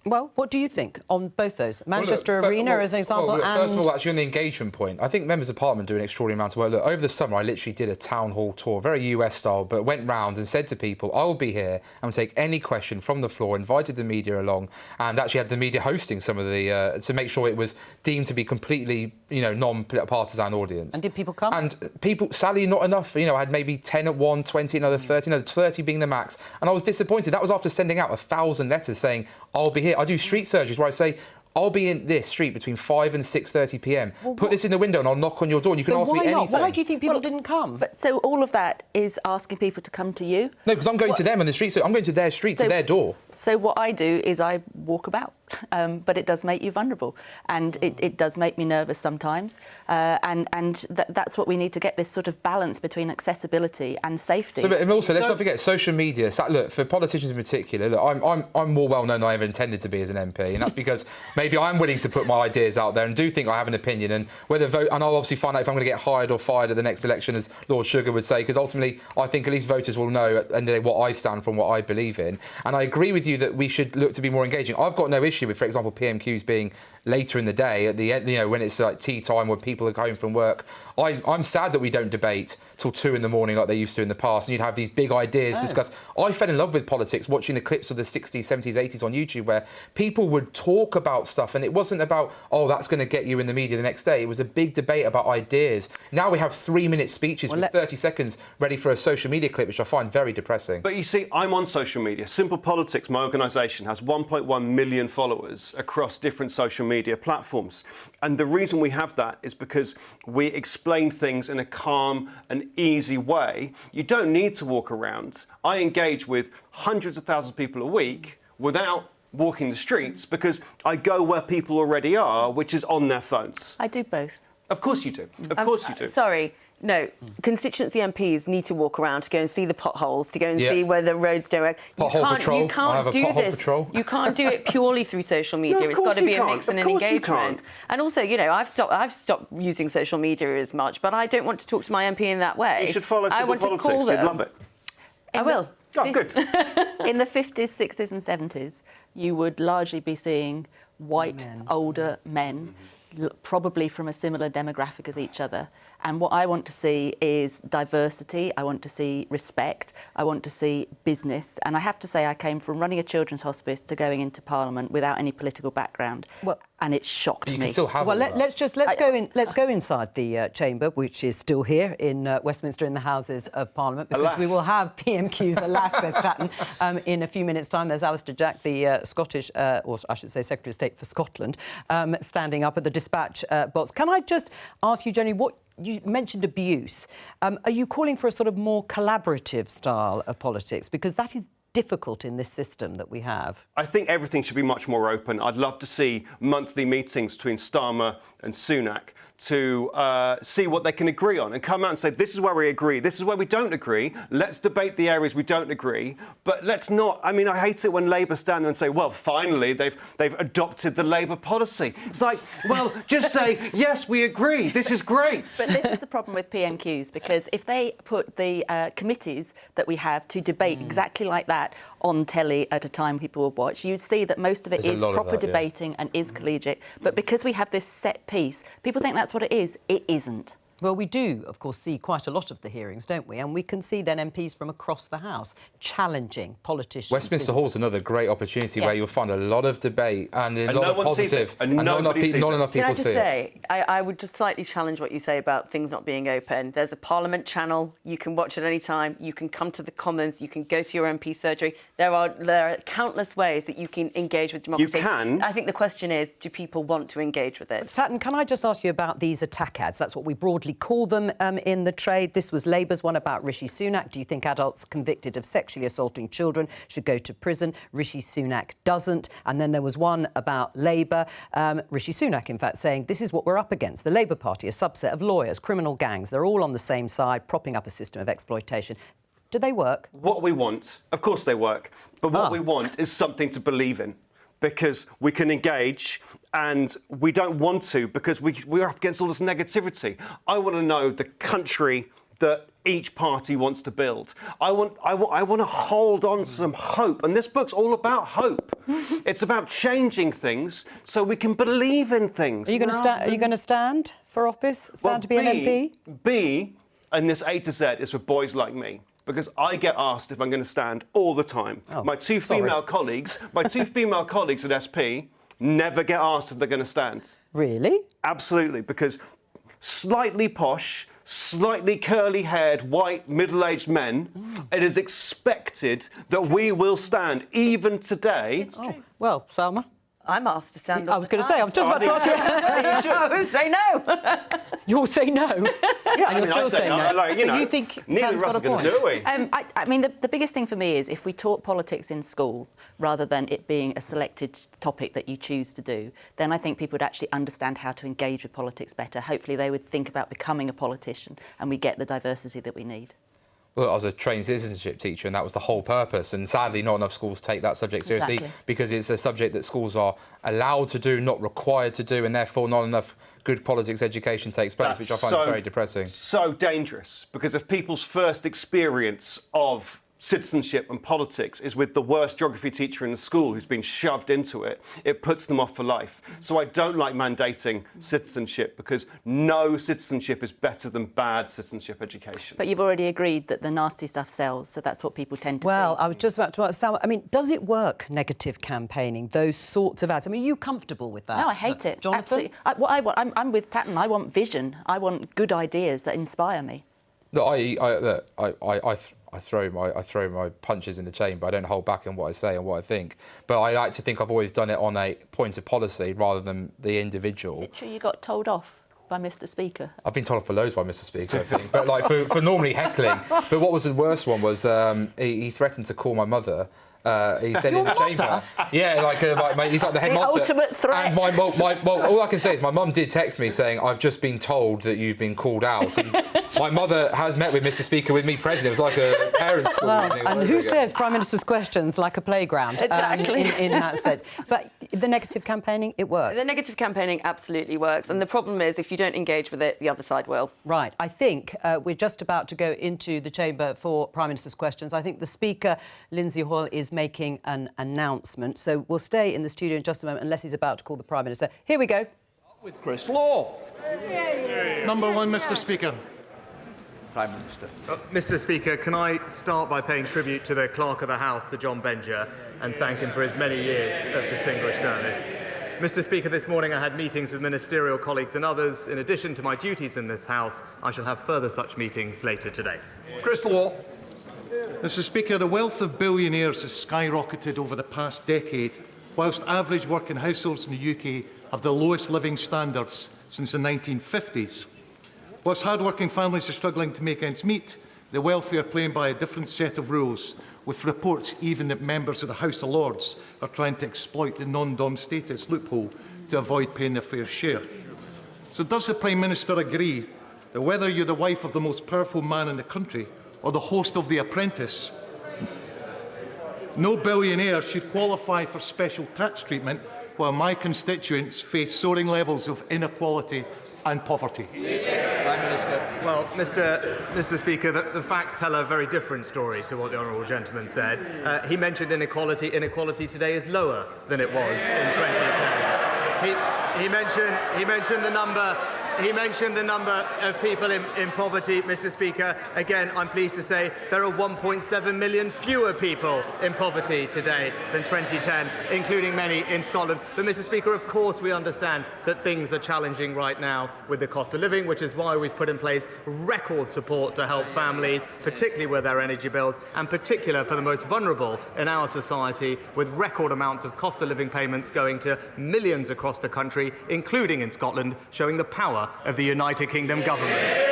Well, what do you think on both those? Manchester Arena as an example, and... First of all, and... actually on the engagement point, I think members of Parliament do an extraordinary amount of work. Look, over the summer, I literally did a town hall tour, very US style, but went round and said to people, I will be here and will take any question from the floor, invited the media along, and actually had the media hosting some of the... to make sure it was deemed to be completely, non-partisan audience. And did people come? And people, sadly, not enough. I had maybe 10 at one, 20 another 30, another 30 being the max. And I was disappointed. That was after sending out 1,000 letters saying, I'll be here. I do street surgeries where I say, I'll be in this street between 5 and 6:30 p.m. Well, Put this in the window and I'll knock on your door and you can ask me anything. Why do you think people didn't come? So all of that is asking people to come to you? No, because I'm going to them on the street. So I'm going to their street, to their door. So what I do is I walk about, but it does make you vulnerable, and it does make me nervous sometimes. That's what we need to get, this sort of balance between accessibility and safety. And also, let's not forget social media. Look, for politicians in particular, look, I'm more well known than I ever intended to be as an MP, and that's because maybe I'm willing to put my ideas out there and do think I have an opinion, and and I'll obviously find out if I'm going to get hired or fired at the next election, as Lord Sugar would say, because ultimately I think at least voters will know at the end of the day what I stand for and what I believe in. And I agree with you that we should look to be more engaging. I've got no issue with, for example, PMQs being later in the day, at the end, when it's like tea time, when people are home from work. I'm sad that we don't debate till 2 in the morning like they used to in the past, and you'd have these big ideas discussed. I fell in love with politics watching the clips of the 60s, 70s, 80s on YouTube, where people would talk about stuff, and it wasn't about, that's going to get you in the media the next day. It was a big debate about ideas. Now we have 3-minute speeches with 30 seconds ready for a social media clip, which I find very depressing. But you see, I'm on social media. Simple Politics, my organisation, has 1.1 million followers across different social media platforms. And the reason we have that is because we explain things in a calm and easy way. You don't need to walk around. I engage with hundreds of thousands of people a week without walking the streets, because I go where people already are, which is on their phones. I do both. Of course you do. Of course you do. Sorry. No, constituency MPs need to walk around to go and see the potholes, to go and see where the roads don't work. Pothole You can't do this. Patrol. You can't do it purely through social media. No, it's got to be a mix and an engagement. And also, I've stopped using social media as much, but I don't want to talk to my MP in that way. You should follow Simple Politics. They'd love it. I will. Oh, good. In the 50s, 60s and 70s, you would largely be seeing white, older men, probably from a similar demographic as each other. And what I want to see is diversity. I want to see respect. I want to see business. And I have to say, I came from running a children's hospice to going into Parliament without any political background. And it shocked me. You can still have let's go inside the chamber, which is still here in Westminster in the Houses of Parliament, because we will have PMQs, alas, says Tatton, in a few minutes' time. There's Alistair Jack, the Scottish, or I should say Secretary of State for Scotland, standing up at the dispatch box. Can I just ask you, Jenny, what you mentioned abuse. Are you calling for a sort of more collaborative style of politics? Because that is difficult in this system that we have. I think everything should be much more open. I'd love to see monthly meetings between Starmer and Sunak to see what they can agree on and come out and say, this is where we agree, this is where we don't agree, let's debate the areas we don't agree, but let's not... I mean, I hate it when Labour stand there and say, well, finally, they've adopted the Labour policy. It's like, well, just say, yes, we agree, this is great. But this is the problem with PMQs, because if they put the committees that we have to debate exactly like that on telly at a time people will watch, you'd see that most of it is proper debating and is collegiate. But because we have this set piece, people think that's what it is. It isn't. Well, we do, of course, see quite a lot of the hearings, don't we? And we can see then MPs from across the House challenging politicians. Westminster Hall's another great opportunity where you'll find a lot of debate and a lot of positive. And not enough people see it. Can I just say, I would just slightly challenge what you say about things not being open. There's a Parliament channel. You can watch at any time. You can come to the Commons. You can go to your MP surgery. There are countless ways that you can engage with democracy. You can. I think the question is, do people want to engage with it? Tatton, can I just ask you about these attack ads? That's what we broadly simply call them in the trade. This was Labour's one about Rishi Sunak. Do you think adults convicted of sexually assaulting children should go to prison? Rishi Sunak doesn't. And then there was one about Labour. Rishi Sunak, in fact, saying this is what we're up against. The Labour Party, a subset of lawyers, criminal gangs. They're all on the same side, propping up a system of exploitation. Do they work? What we want, of course they work, but what we want is something to believe in. Because we can engage, and we don't want to because we're up against all this negativity. I want to know the country that each party wants to build. I want to hold on to some hope, and this book's all about hope. It's about changing things so we can believe in things. Are you going to stand? Are you going to stand for office? Stand to be an MP? B, and this A to Z is for boys like me. Because I get asked if I'm going to stand all the time. Oh, my two female colleagues at SP never get asked if they're going to stand. Really? Absolutely, because slightly posh, slightly curly-haired, white, middle-aged men, it is expected that we will stand, even today. It's true. Well, Salma? I'm asked to stand up. I was going to say, I'm just about to ask you. I would say no. You'll say no? Yeah, and you'll still say no. Like, you know, you think neither of us are going to do it. I mean, the biggest thing for me is if we taught politics in school, rather than it being a selected topic that you choose to do, then I think people would actually understand how to engage with politics better. Hopefully they would think about becoming a politician and we get the diversity that we need. Well, I was a trained citizenship teacher, and that was the whole purpose. And sadly, not enough schools take that subject seriously because it's a subject that schools are allowed to do, not required to do, and therefore not enough good politics education takes place, which I find is very depressing. So dangerous, because if people's first experience of citizenship and politics is with the worst geography teacher in the school who's been shoved into it, it puts them off for life. So I don't like mandating citizenship because no citizenship is better than bad citizenship education. But you've already agreed that the nasty stuff sells, so that's what people tend to see. Well, I was just about to ask, I mean, does it work, negative campaigning, those sorts of ads? I mean, are you comfortable with that? No, I hate it. Jonathan? Absolutely. I'm with Tatton. I want vision. I want good ideas that inspire me. Look, I throw my punches in the chamber. I don't hold back on what I say and what I think. But I like to think I've always done it on a point of policy rather than the individual. Is it true you got told off by Mr. Speaker? I've been told off for loads by Mr. Speaker, I think. But like for normally heckling. But what was the worst one was he threatened to call my mother. He said in the chamber, yeah, like he's like the head monster. Ultimate threat. And well, all I can say is my mum did text me saying, "I've just been told that you've been called out." And my mother has met with Mr. Speaker with me present. It was like a parents' school. Well, and who says Prime Minister's questions like a playground? Exactly. In that sense. But the negative campaigning, it works. The negative campaigning absolutely works. And the problem is, if you don't engage with it, the other side will. Right. I think we're just about to go into the chamber for Prime Minister's questions. I think the Speaker, Lindsay Hoyle, is making an announcement. So we'll stay in the studio in just a moment unless he's about to call the Prime Minister. Here we go. With Chris Law. Number one, Mr. Speaker. Prime Minister. Mr. Speaker, can I start by paying tribute to the Clerk of the House, Sir John Benger, and thank him for his many years of distinguished service. Mr. Speaker, this morning I had meetings with ministerial colleagues and others. In addition to my duties in this House, I shall have further such meetings later today. Chris Law. Mr. Speaker, the wealth of billionaires has skyrocketed over the past decade, whilst average working households in the UK have the lowest living standards since the 1950s. Whilst hard-working families are struggling to make ends meet, the wealthy are playing by a different set of rules, with reports even that members of the House of Lords are trying to exploit the non-dom status loophole to avoid paying their fair share. So does the Prime Minister agree that whether you're the wife of the most powerful man in the country or the host of The Apprentice, no billionaire should qualify for special tax treatment while my constituents face soaring levels of inequality and poverty? Prime Minister. Well, Mr. Speaker, the facts tell a very different story to what the honourable gentleman said. He mentioned inequality. Inequality today is lower than it was in 2010. He mentioned the number. He mentioned the number of people in poverty, Mr. Speaker. Again, I'm pleased to say there are 1.7 million fewer people in poverty today than 2010, including many in Scotland. But, Mr. Speaker, of course we understand that things are challenging right now with the cost of living, which is why we've put in place record support to help families, particularly with their energy bills, and particular for the most vulnerable in our society, with record amounts of cost of living payments going to millions across the country, including in Scotland, showing the power of the United Kingdom government.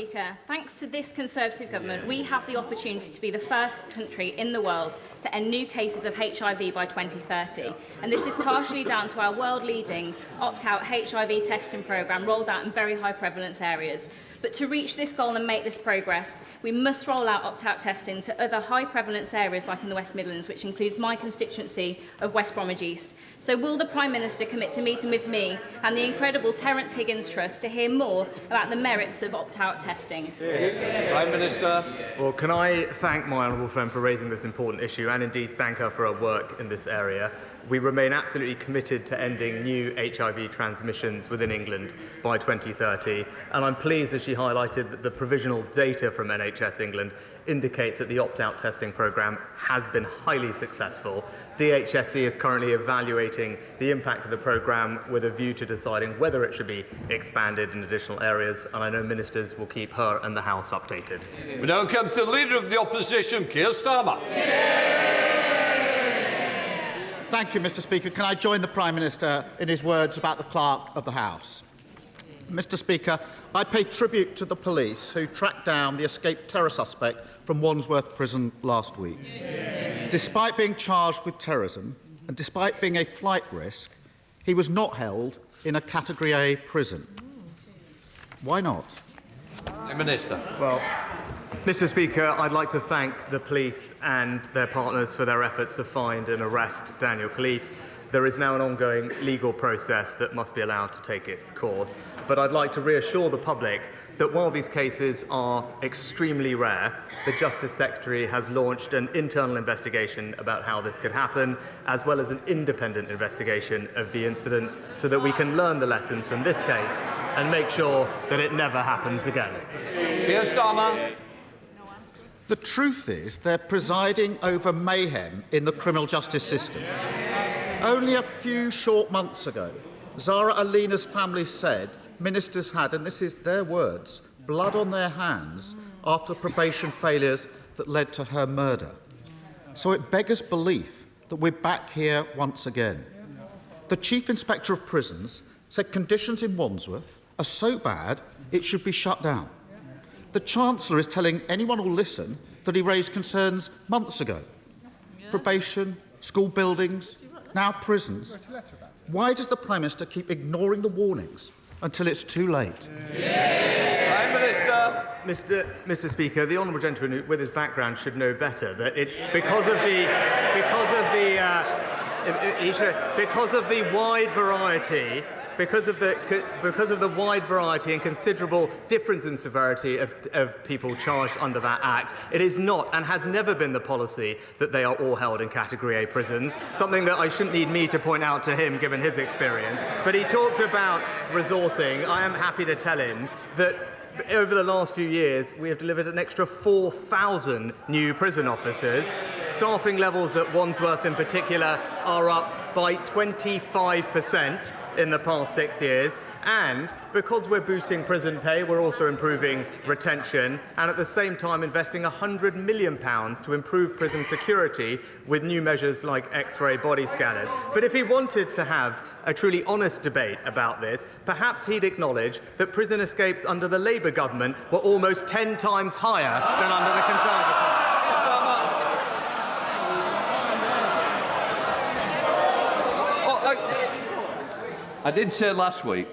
Speaker, thanks to this Conservative government, we have the opportunity to be the first country in the world to end new cases of HIV by 2030. And this is partially down to our world-leading opt-out HIV testing programme rolled out in very high prevalence areas. But to reach this goal and make this progress, we must roll out opt-out testing to other high prevalence areas like in the West Midlands, which includes my constituency of West Bromwich East. So will the Prime Minister commit to meeting with me and the incredible Terence Higgins Trust to hear more about the merits of opt-out testing? Prime Minister. Well, can I thank my honourable friend for raising this important issue and indeed thank her for her work in this area. We remain absolutely committed to ending new HIV transmissions within England by 2030, and I'm pleased that she highlighted that the provisional data from NHS England indicates that the opt-out testing programme has been highly successful. DHSC is currently evaluating the impact of the programme with a view to deciding whether it should be expanded in additional areas, and I know ministers will keep her and the House updated. We now come to the Leader of the Opposition, Keir Starmer. Thank you, Mr. Speaker. Can I join the Prime Minister in his words about the Clerk of the House? Mr. Speaker, I pay tribute to the police who tracked down the escaped terror suspect from Wandsworth Prison last week. Despite being charged with terrorism and despite being a flight risk, he was not held in a Category A prison. Why not? Minister. Well, Mr. Speaker, I'd like to thank the police and their partners for their efforts to find and arrest Daniel Khalif. There is now an ongoing legal process that must be allowed to take its course. But I'd like to reassure the public that while these cases are extremely rare, the Justice Secretary has launched an internal investigation about how this could happen, as well as an independent investigation of the incident, so that we can learn the lessons from this case and make sure that it never happens again. Keir Starmer. The truth is they're presiding over mayhem in the criminal justice system. Only a few short months ago, Zara Alina's family said ministers had, and this is their words, blood on their hands after probation failures that led to her murder. So it beggars belief that we're back here once again. The Chief Inspector of Prisons said conditions in Wandsworth are so bad it should be shut down. The Chancellor is telling anyone who'll listen that he raised concerns months ago. Probation, school buildings, now prisons. Why does the Prime Minister keep ignoring the warnings until it's too late? Prime Minister. Mr. Speaker, the honourable gentleman with his background should know better that because of the wide variety. Because of the wide variety and considerable difference in severity of people charged under that Act, it is not and has never been the policy that they are all held in Category A prisons, something that I shouldn't need me to point out to him given his experience. But he talked about resourcing. I am happy to tell him that over the last few years, we have delivered an extra 4,000 new prison officers. Staffing levels at Wandsworth in particular are up by 25% in the past 6 years. And because we're boosting prison pay, we're also improving retention and at the same time investing £100 million to improve prison security with new measures like X-ray body scanners. But if he wanted to have a truly honest debate about this, perhaps he'd acknowledge that prison escapes under the Labour government were almost 10 times higher than under the Conservative. I did say last week,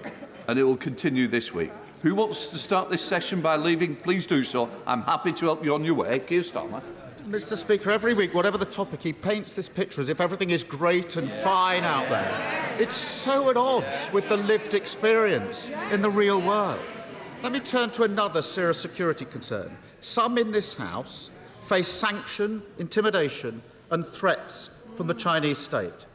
and it will continue this week. Who wants to start this session by leaving? Please do so. I'm happy to help you on your way. Keir Starmer. Mr. Speaker, every week, whatever the topic, he paints this picture as if everything is great and fine out there. It's so at odds with the lived experience in the real world. Let me turn to another serious security concern. Some in this House face sanction, intimidation and threats from the Chinese state.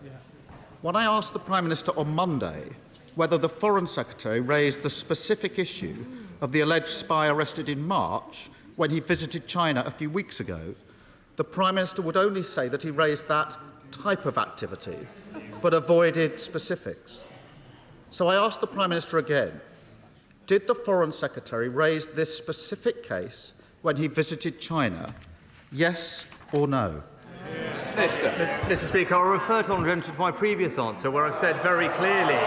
When I asked the Prime Minister on Monday whether the Foreign Secretary raised the specific issue of the alleged spy arrested in March when he visited China a few weeks ago, the Prime Minister would only say that he raised that type of activity, but avoided specifics. So I asked the Prime Minister again, did the Foreign Secretary raise this specific case when he visited China? Yes or no? Mr. Speaker, I'll refer to my previous answer, where I said very clearly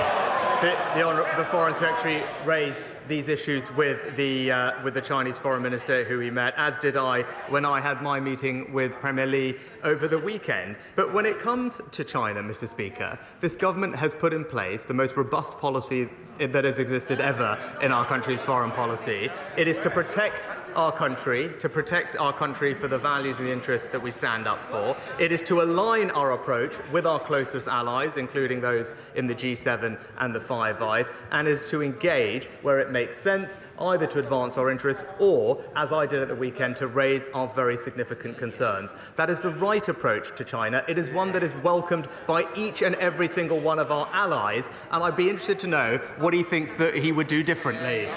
that the Foreign Secretary raised these issues with the Chinese foreign minister who he met, as did I when I had my meeting with Premier Li over the weekend. But when it comes to China, Mr. Speaker, this government has put in place the most robust policy that has existed ever in our country's foreign policy. It is to protect our country for the values and the interests that we stand up for. It is to align our approach with our closest allies, including those in the G7 and the Five Eyes, and is to engage where it makes sense, either to advance our interests or, as I did at the weekend, to raise our very significant concerns. That is the right approach to China. It is one that is welcomed by each and every single one of our allies, and I'd be interested to know what he thinks that he would do differently.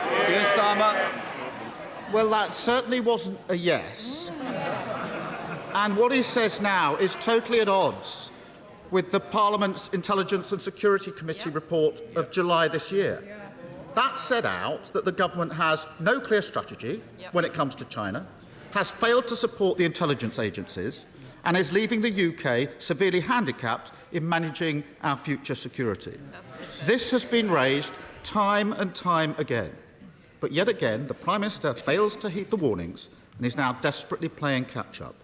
Well, that certainly wasn't a yes. And what he says now is totally at odds with the Parliament's Intelligence and Security Committee report of July this year. That set out that the government has no clear strategy when it comes to China, has failed to support the intelligence agencies, and is leaving the UK severely handicapped in managing our future security. This has been raised time and time again. But yet again, the Prime Minister fails to heed the warnings and is now desperately playing catch-up.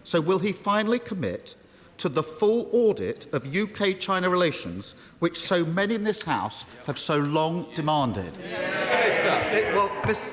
So will he finally commit to the full audit of UK-China relations, which so many in this House have so long demanded? Well,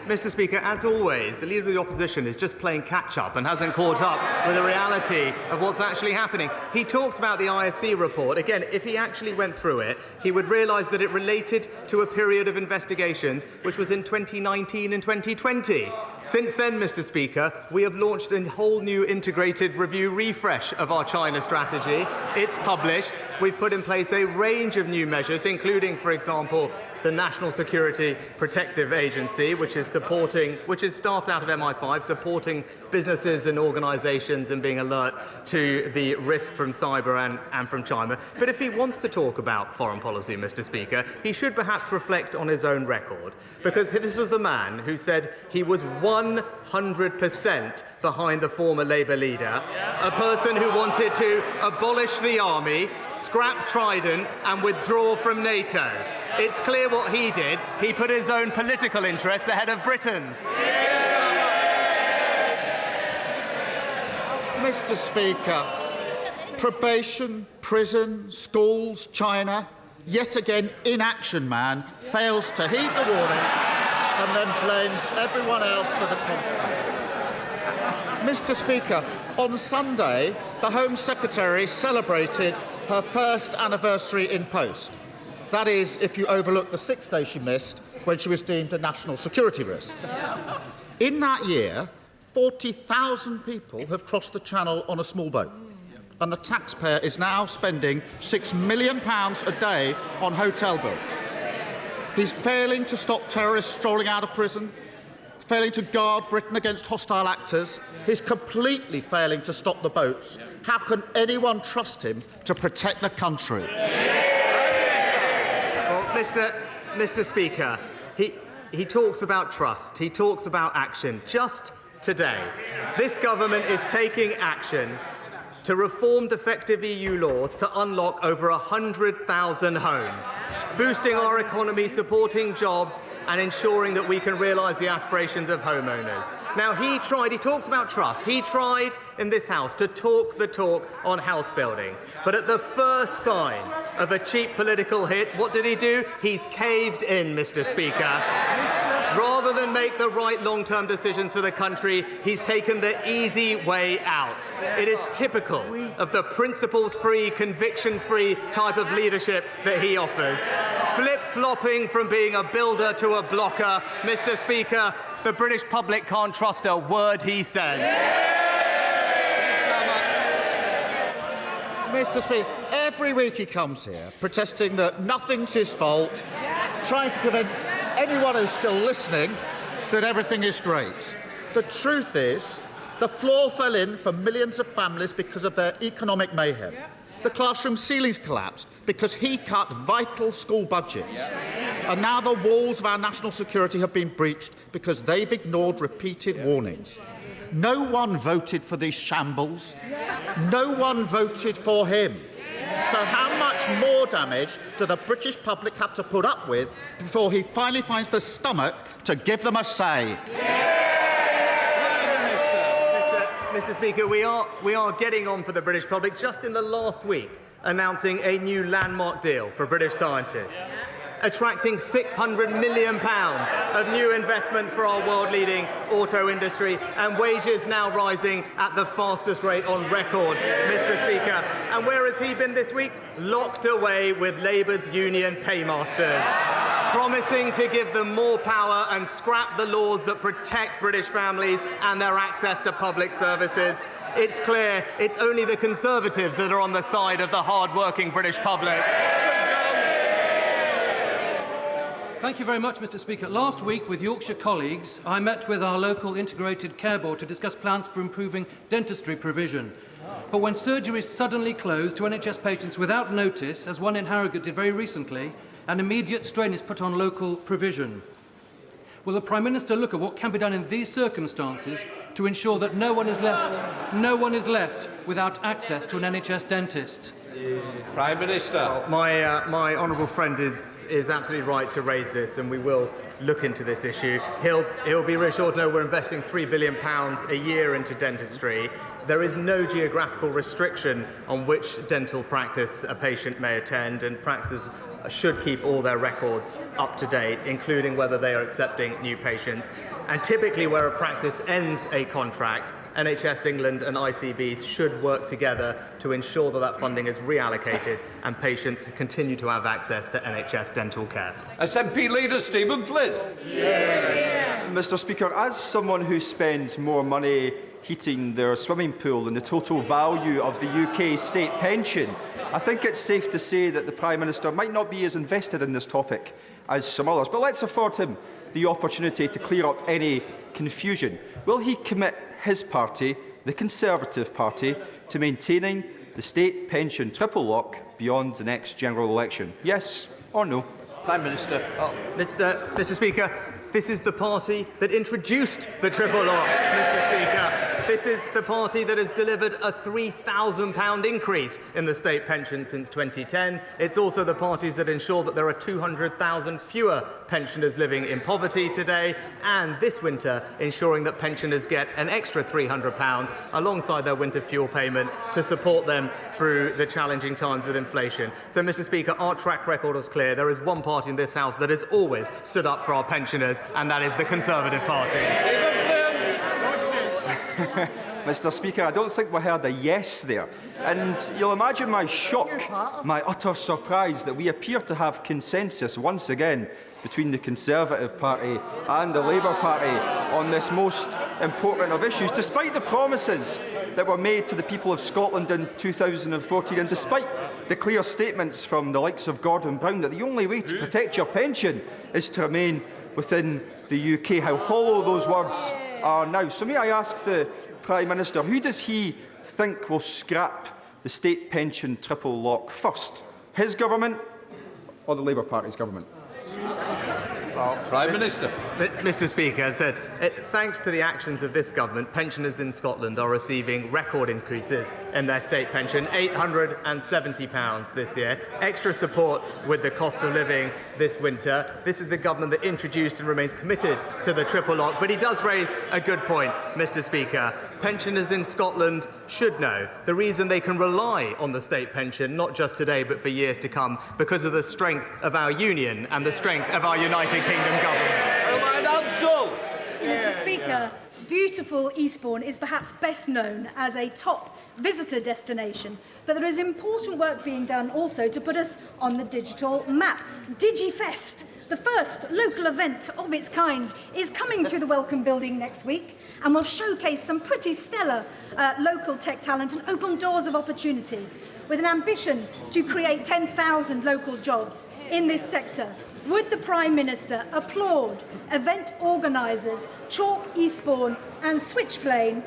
Mr. Speaker, as always, the Leader of the Opposition is just playing catch-up and hasn't caught up with the reality of what's actually happening. He talks about the ISC report. Again, if he actually went through it, he would realise that it related to a period of investigations which was in 2019 and 2020. Since then, Mr. Speaker, we have launched a whole new integrated review refresh of our China strategy. It's published. We've put in place a range of new measures, including, for example, the National Security Protective Agency, which is staffed out of MI5, supporting businesses and organisations and being alert to the risk from cyber and from China. But if he wants to talk about foreign policy, Mr. Speaker, he should perhaps reflect on his own record, because this was the man who said he was 100% behind the former Labour leader, a person who wanted to abolish the army, scrap Trident and withdraw from NATO. It's clear what he did. He put his own political interests ahead of Britain's. Mr. Speaker, probation, prison, schools, China, yet again inaction man fails to heed the warnings and then blames everyone else for the consequences. Mr. Speaker, on Sunday, the Home Secretary celebrated her first anniversary in post. That is, if you overlook the 6 days she missed when she was deemed a national security risk. In that year, 40,000 people have crossed the Channel on a small boat, and the taxpayer is now spending £6 million a day on hotel bills. He's failing to stop terrorists strolling out of prison, failing to guard Britain against hostile actors. He's completely failing to stop the boats. How can anyone trust him to protect the country? Mr. Speaker, he talks about trust, he talks about action. Just today, this government is taking action to reform defective EU laws to unlock over 100,000 homes, boosting our economy, supporting jobs and ensuring that we can realise the aspirations of homeowners. Now, he talks about trust. He tried in this House to talk the talk on house building. But at the first sign of a cheap political hit, what did he do? He's caved in, Mr. Speaker. Rather than make the right long-term decisions for the country, he's taken the easy way out. It is typical of the principles-free, conviction-free type of leadership that he offers. Flip-flopping from being a builder to a blocker, Mr. Speaker, the British public can't trust a word he says. Mr. Speaker, every week he comes here protesting that nothing's his fault, trying to convince anyone who's still listening that everything is great. The truth is, the floor fell in for millions of families because of their economic mayhem. The classroom ceilings collapsed because he cut vital school budgets. And now the walls of our national security have been breached because they've ignored repeated warnings. No one voted for these shambles. No one voted for him. So how much more damage do the British public have to put up with before he finally finds the stomach to give them a say? Mr. Speaker, we are getting on for the British public just in the last week, announcing a new landmark deal for British scientists, attracting £600 million of new investment for our world-leading auto industry, and wages now rising at the fastest rate on record, Mr. Speaker. And where has he been this week? Locked away with Labour's union paymasters, promising to give them more power and scrap the laws that protect British families and their access to public services. It's clear it's only the Conservatives that are on the side of the hard-working British public. Thank you very much, Mr. Speaker. Last week, with Yorkshire colleagues, I met with our local integrated care board to discuss plans for improving dentistry provision. But when surgeries suddenly closed to NHS patients without notice, as one in Harrogate did very recently, an immediate strain is put on local provision. Will the Prime Minister look at what can be done in these circumstances to ensure that no one is left without access to an NHS dentist? Prime Minister. Well, my honourable friend is absolutely right to raise this, and we will look into this issue. He'll be reassured to know we're investing £3 billion a year into dentistry. There is no geographical restriction on which dental practice a patient may attend, and practices should keep all their records up to date, including whether they are accepting new patients. And typically, where a practice ends a contract, NHS England and ICBs should work together to ensure that that funding is reallocated and patients continue to have access to NHS dental care. SNP Leader Stephen Flynn. Mr. Speaker, as someone who spends more money heating their swimming pool than the total value of the UK state pension, I think it's safe to say that the Prime Minister might not be as invested in this topic as some others. But let's afford him the opportunity to clear up any confusion. Will he commit his party, the Conservative Party, to maintaining the state pension triple lock beyond the next general election? Yes or no? Prime Minister. Mr. Speaker, this is the party that introduced the triple lock, Mr. Speaker. This is the party that has delivered a £3,000 increase in the state pension since 2010. It's also the parties that ensure that there are 200,000 fewer pensioners living in poverty today, and this winter ensuring that pensioners get an extra £300 alongside their winter fuel payment to support them through the challenging times with inflation. So, Mr. Speaker, our track record is clear. There is one party in this House that has always stood up for our pensioners, and that is the Conservative Party. Mr. Speaker, I don't think we heard a yes there. And you'll imagine my shock, my utter surprise that we appear to have consensus once again between the Conservative Party and the Labour Party on this most important of issues, despite the promises that were made to the people of Scotland in 2014, and despite the clear statements from the likes of Gordon Brown that the only way to protect your pension is to remain within the UK. How hollow those words are now. So may I ask the Prime Minister, who does he think will scrap the state pension triple lock first? His government or the Labour Party's government? Prime Minister. Mr. Speaker, as I said, thanks to the actions of this government, pensioners in Scotland are receiving record increases in their state pension, £870 this year, extra support with the cost of living this winter. This is the government that introduced and remains committed to the triple lock. But he does raise a good point, Mr. Speaker. Pensioners in Scotland should know the reason they can rely on the state pension, not just today but for years to come, because of the strength of our union and the strength of our United Kingdom government. Mr. Speaker, beautiful Eastbourne is perhaps best known as a top visitor destination, but there is important work being done also to put us on the digital map. DigiFest, the first local event of its kind, is coming to the Welcome Building next week and will showcase some pretty stellar local tech talent and open doors of opportunity, with an ambition to create 10,000 local jobs in this sector. Would the Prime Minister applaud event organisers Chalk, Eastbourne and Switchplane,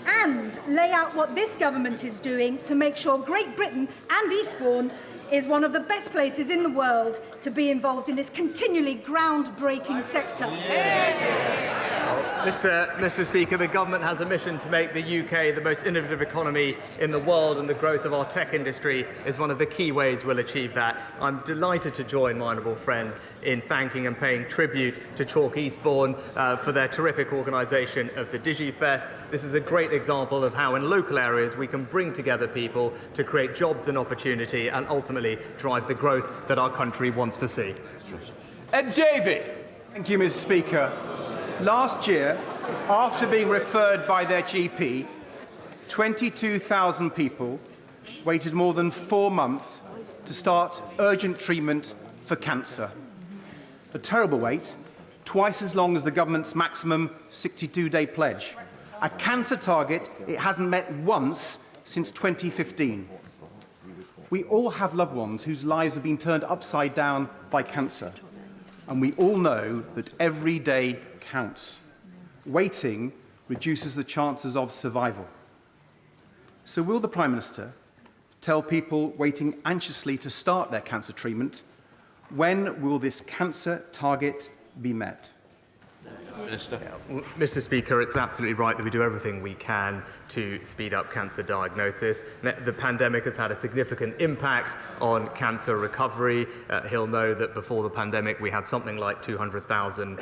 and lay out what this government is doing to make sure Great Britain and Eastbourne is one of the best places in the world to be involved in this continually groundbreaking sector? Mr. Speaker, the government has a mission to make the UK the most innovative economy in the world, and the growth of our tech industry is one of the key ways we'll achieve that. I'm delighted to join my honourable friend in thanking and paying tribute to Chalk Eastbourne for their terrific organisation of the DigiFest. This is a great example of how in local areas we can bring together people to create jobs and opportunity and ultimately drive the growth that our country wants to see. And David. Thank you, Mr. Speaker. Last year, after being referred by their GP, 22,000 people waited more than 4 months to start urgent treatment for cancer. A terrible wait, twice as long as the government's maximum 62-day pledge. A cancer target it hasn't met once since 2015. We all have loved ones whose lives have been turned upside down by cancer. And we all know that every day counts. Waiting reduces the chances of survival. So will the Prime Minister tell people waiting anxiously to start their cancer treatment, when will this cancer target be met? Minister. Mr. Speaker, it's absolutely right that we do everything we can to speed up cancer diagnosis. The pandemic has had a significant impact on cancer recovery. He'll know that before the pandemic we had something like 200,000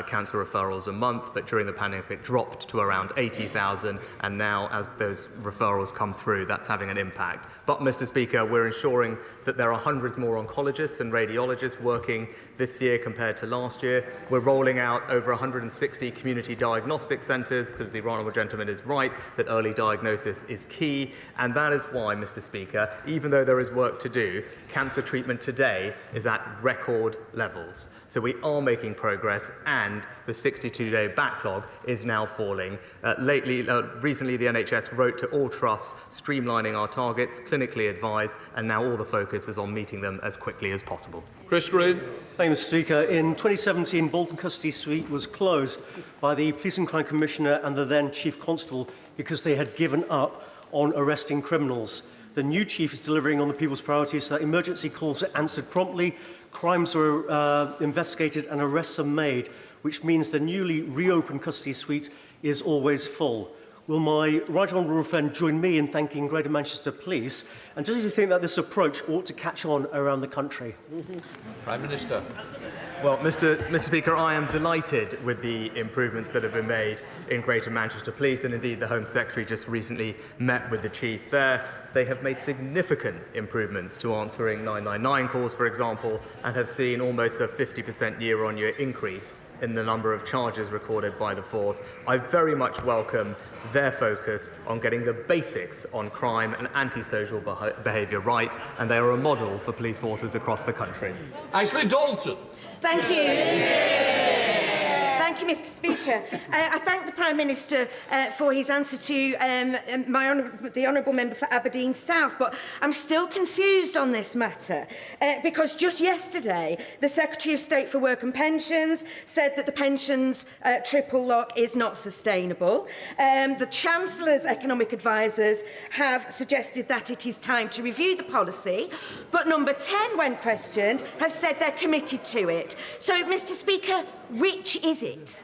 cancer referrals a month, but during the pandemic it dropped to around 80,000, and now as those referrals come through, that's having an impact. But, Mr. Speaker, we're ensuring that there are hundreds more oncologists and radiologists working this year compared to last year. We're rolling out over 160 community diagnostic centres, because the honourable gentleman is right that early diagnosis is key, and that is why, Mr. Speaker, even though there is work to do, cancer treatment today is at record levels. So we are making progress, and the 62-day backlog is now falling. Recently, the NHS wrote to all trusts, streamlining our targets, clinically advised, and now all the focus is on meeting them as quickly as possible. Chris Green. Thank you, Mr. Speaker. In 2017, Bolton Custody Suite was closed by the Police and Crime Commissioner and the then Chief Constable because they had given up on arresting criminals. The new chief is delivering on the people's priorities so that emergency calls are answered promptly, crimes are investigated and arrests are made, which means the newly reopened custody suite is always full. Will my right honourable friend join me in thanking Greater Manchester Police? And does he think that this approach ought to catch on around the country? Prime Minister. Well, Mr. Speaker, I am delighted with the improvements that have been made in Greater Manchester Police, and indeed the Home Secretary just recently met with the Chief there. They have made significant improvements to answering 999 calls, for example, and have seen almost a 50% year-on-year increase in the number of charges recorded by the force. I very much welcome their focus on getting the basics on crime and antisocial behaviour right, and they are a model for police forces across the country. Ashley Dalton. Thank you. Thank you, Mr. Speaker. I thank the Prime Minister for his answer to the Honourable Member for Aberdeen South, but I'm still confused on this matter because just yesterday the Secretary of State for Work and Pensions said that the pensions triple lock is not sustainable. The Chancellor's economic advisers have suggested that it is time to review the policy, but Number 10, when questioned, have said they're committed to it. So, Mr. Speaker, which is it?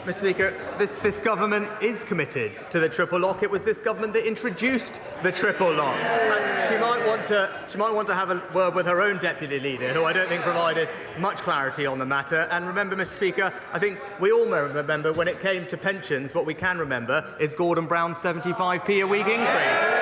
Mr. Speaker, this government is committed to the triple lock. It was this government that introduced the triple lock. And she might want to have a word with her own deputy leader, who I don't think provided much clarity on the matter. And remember, Mr. Speaker, I think we all remember when it came to pensions, what we can remember is Gordon Brown's 75p a week increase.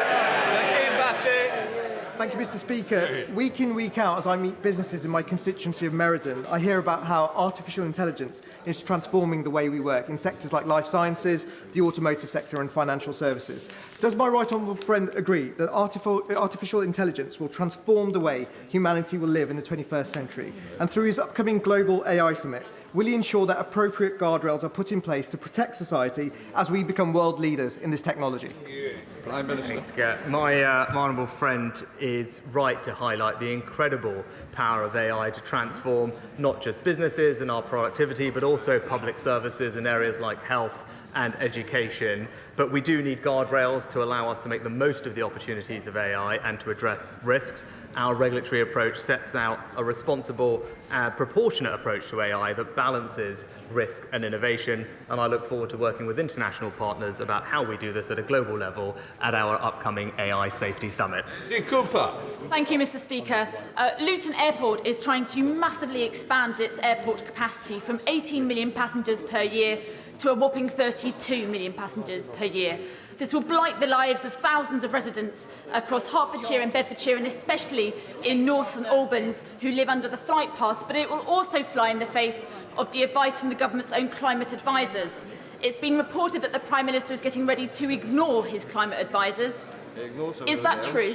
Thank you, Mr. Speaker. Week in, week out, as I meet businesses in my constituency of Meriden, I hear about how artificial intelligence is transforming the way we work in sectors like life sciences, the automotive sector and financial services. Does my right honourable friend agree that artificial intelligence will transform the way humanity will live in the 21st century? And through his upcoming Global AI Summit, will he ensure that appropriate guardrails are put in place to protect society as we become world leaders in this technology? Prime Minister. My honourable friend is right to highlight the incredible power of AI to transform not just businesses and our productivity, but also public services in areas like health and education, but we do need guardrails to allow us to make the most of the opportunities of AI and to address risks. Our regulatory approach sets out a responsible and proportionate approach to AI that balances risk and innovation, and I look forward to working with international partners about how we do this at a global level at our upcoming AI Safety Summit. Jo Coburn. Thank you, Mr. Speaker. Luton Airport is trying to massively expand its airport capacity from 18 million passengers per year to a whopping 32 million passengers per year. This will blight the lives of thousands of residents across Hertfordshire and Bedfordshire, and especially in North St Albans, who live under the flight path, but it will also fly in the face of the advice from the government's own climate advisers. It's been reported that the Prime Minister is getting ready to ignore his climate advisers. Is that true?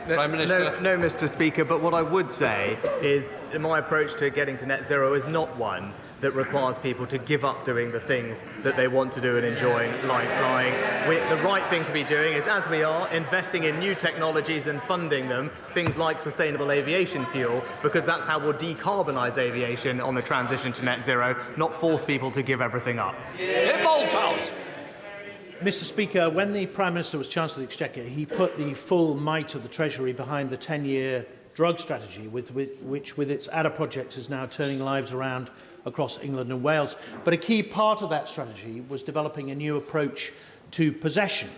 Prime Minister. No, Mr. Speaker, but what I would say is my approach to getting to net zero is not one that requires people to give up doing the things that they want to do and enjoying, like flying. The right thing to be doing is, as we are, investing in new technologies and funding them, things like sustainable aviation fuel, because that's how we'll decarbonise aviation on the transition to net zero, not force people to give everything up. Mr. Speaker, when the Prime Minister was Chancellor of the Exchequer, he put the full might of the Treasury behind the 10-year drug strategy, which with its ADA projects is now turning lives around across England and Wales. But a key part of that strategy was developing a new approach to possession.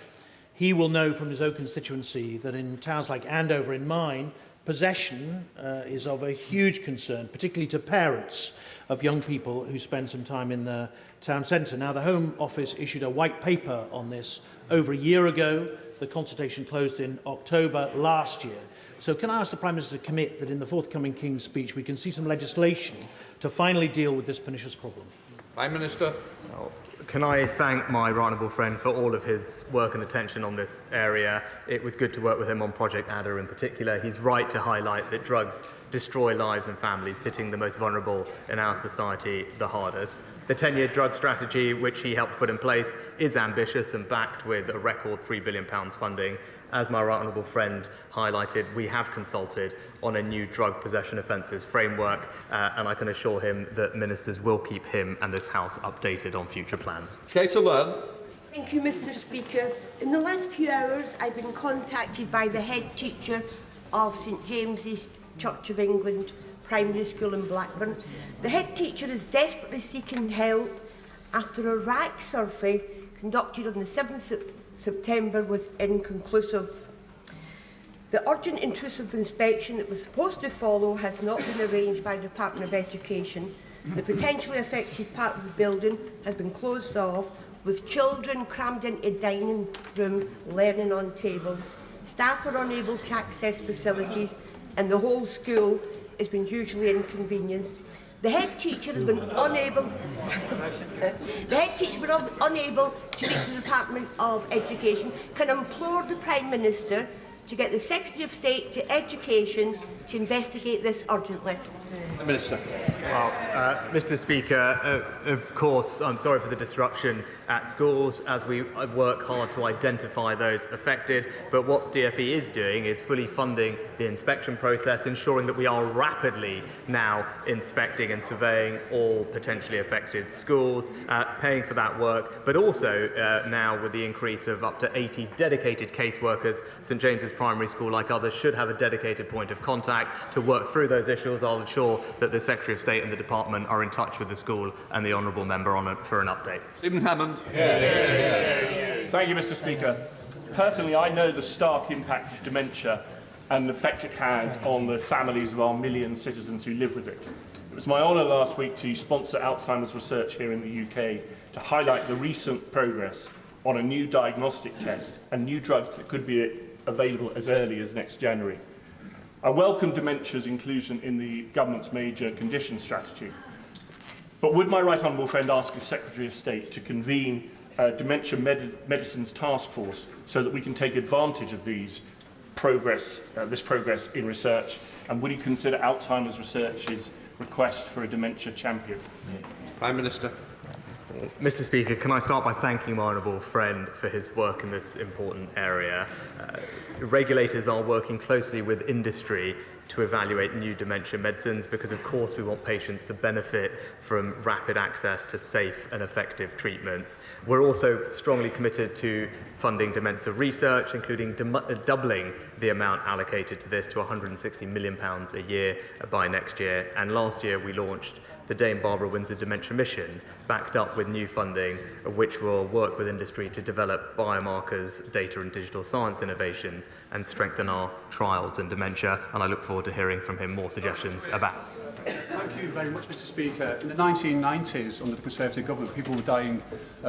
He will know from his own constituency that in towns like Andover, in mine, possession is of a huge concern, particularly to parents of young people who spend some time in the town centre. Now, the Home Office issued a white paper on this over a year ago. The consultation closed in October last year. So can I ask the Prime Minister to commit that in the forthcoming King's Speech we can see some legislation to finally deal with this pernicious problem? Prime Minister. Can I thank my right honourable friend for all of his work and attention on this area. It was good to work with him on Project ADA in particular. He's right to highlight that drugs destroy lives and families, hitting the most vulnerable in our society the hardest. The 10-year drug strategy, which he helped put in place, is ambitious and backed with a record £3 billion funding. As my right honourable friend highlighted, we have consulted on a new drug possession offences framework, and I can assure him that ministers will keep him and this House updated on future plans. Thank you, Mr. Speaker. In the last few hours, I've been contacted by the head teacher of St James's Church of England Primary School in Blackburn. The head teacher is desperately seeking help after a RAC survey conducted on the 7th of September was inconclusive. The urgent intrusive inspection that was supposed to follow has not been arranged by the Department of Education. The potentially affected part of the building has been closed off, with children crammed into a dining room learning on tables. Staff are unable to access facilities, and the whole school has been hugely inconvenienced. The head teacher has been unable to reach the Department of Education. Can implore the Prime Minister to get the Secretary of State to Education to investigate this urgently. Minister. Well, Mr. Speaker, of course, I'm sorry for the disruption at schools as we work hard to identify those affected. But what DfE is doing is fully funding the inspection process, ensuring that we are rapidly now inspecting and surveying all potentially affected schools, paying for that work, but also now with the increase of up to 80 dedicated caseworkers. St James's Primary School, like others, should have a dedicated point of contact to work through those issues. I'll ensure that the Secretary of State and the Department are in touch with the school and the Honourable Member on it for an update. Stephen Hammond. Thank you, Mr. Speaker. Personally, I know the stark impact of dementia and the effect it has on the families of our million citizens who live with it. It was my honour last week to sponsor Alzheimer's research here in the UK to highlight the recent progress on a new diagnostic test and new drugs that could be available as early as next January. I welcome dementia's inclusion in the government's major condition strategy. But would my right honourable friend ask his Secretary of State to convene a dementia medicines task force so that we can take advantage of this progress in research? And would he consider Alzheimer's Research's request for a dementia champion? Prime Minister. Mr. Speaker, can I start by thanking my honourable friend for his work in this important area. Regulators are working closely with industry to evaluate new dementia medicines because, of course, we want patients to benefit from rapid access to safe and effective treatments. We're also strongly committed to funding dementia research, including doubling the amount allocated to this to £160 million a year by next year. And last year we launched the Dame Barbara Windsor Dementia Mission, backed up with new funding, which will work with industry to develop biomarkers, data and digital science innovations, and strengthen our trials in dementia. And I look forward to hearing from him more suggestions about. Thank you very much, Mr. Speaker. In the 1990s, under the Conservative government, people were dying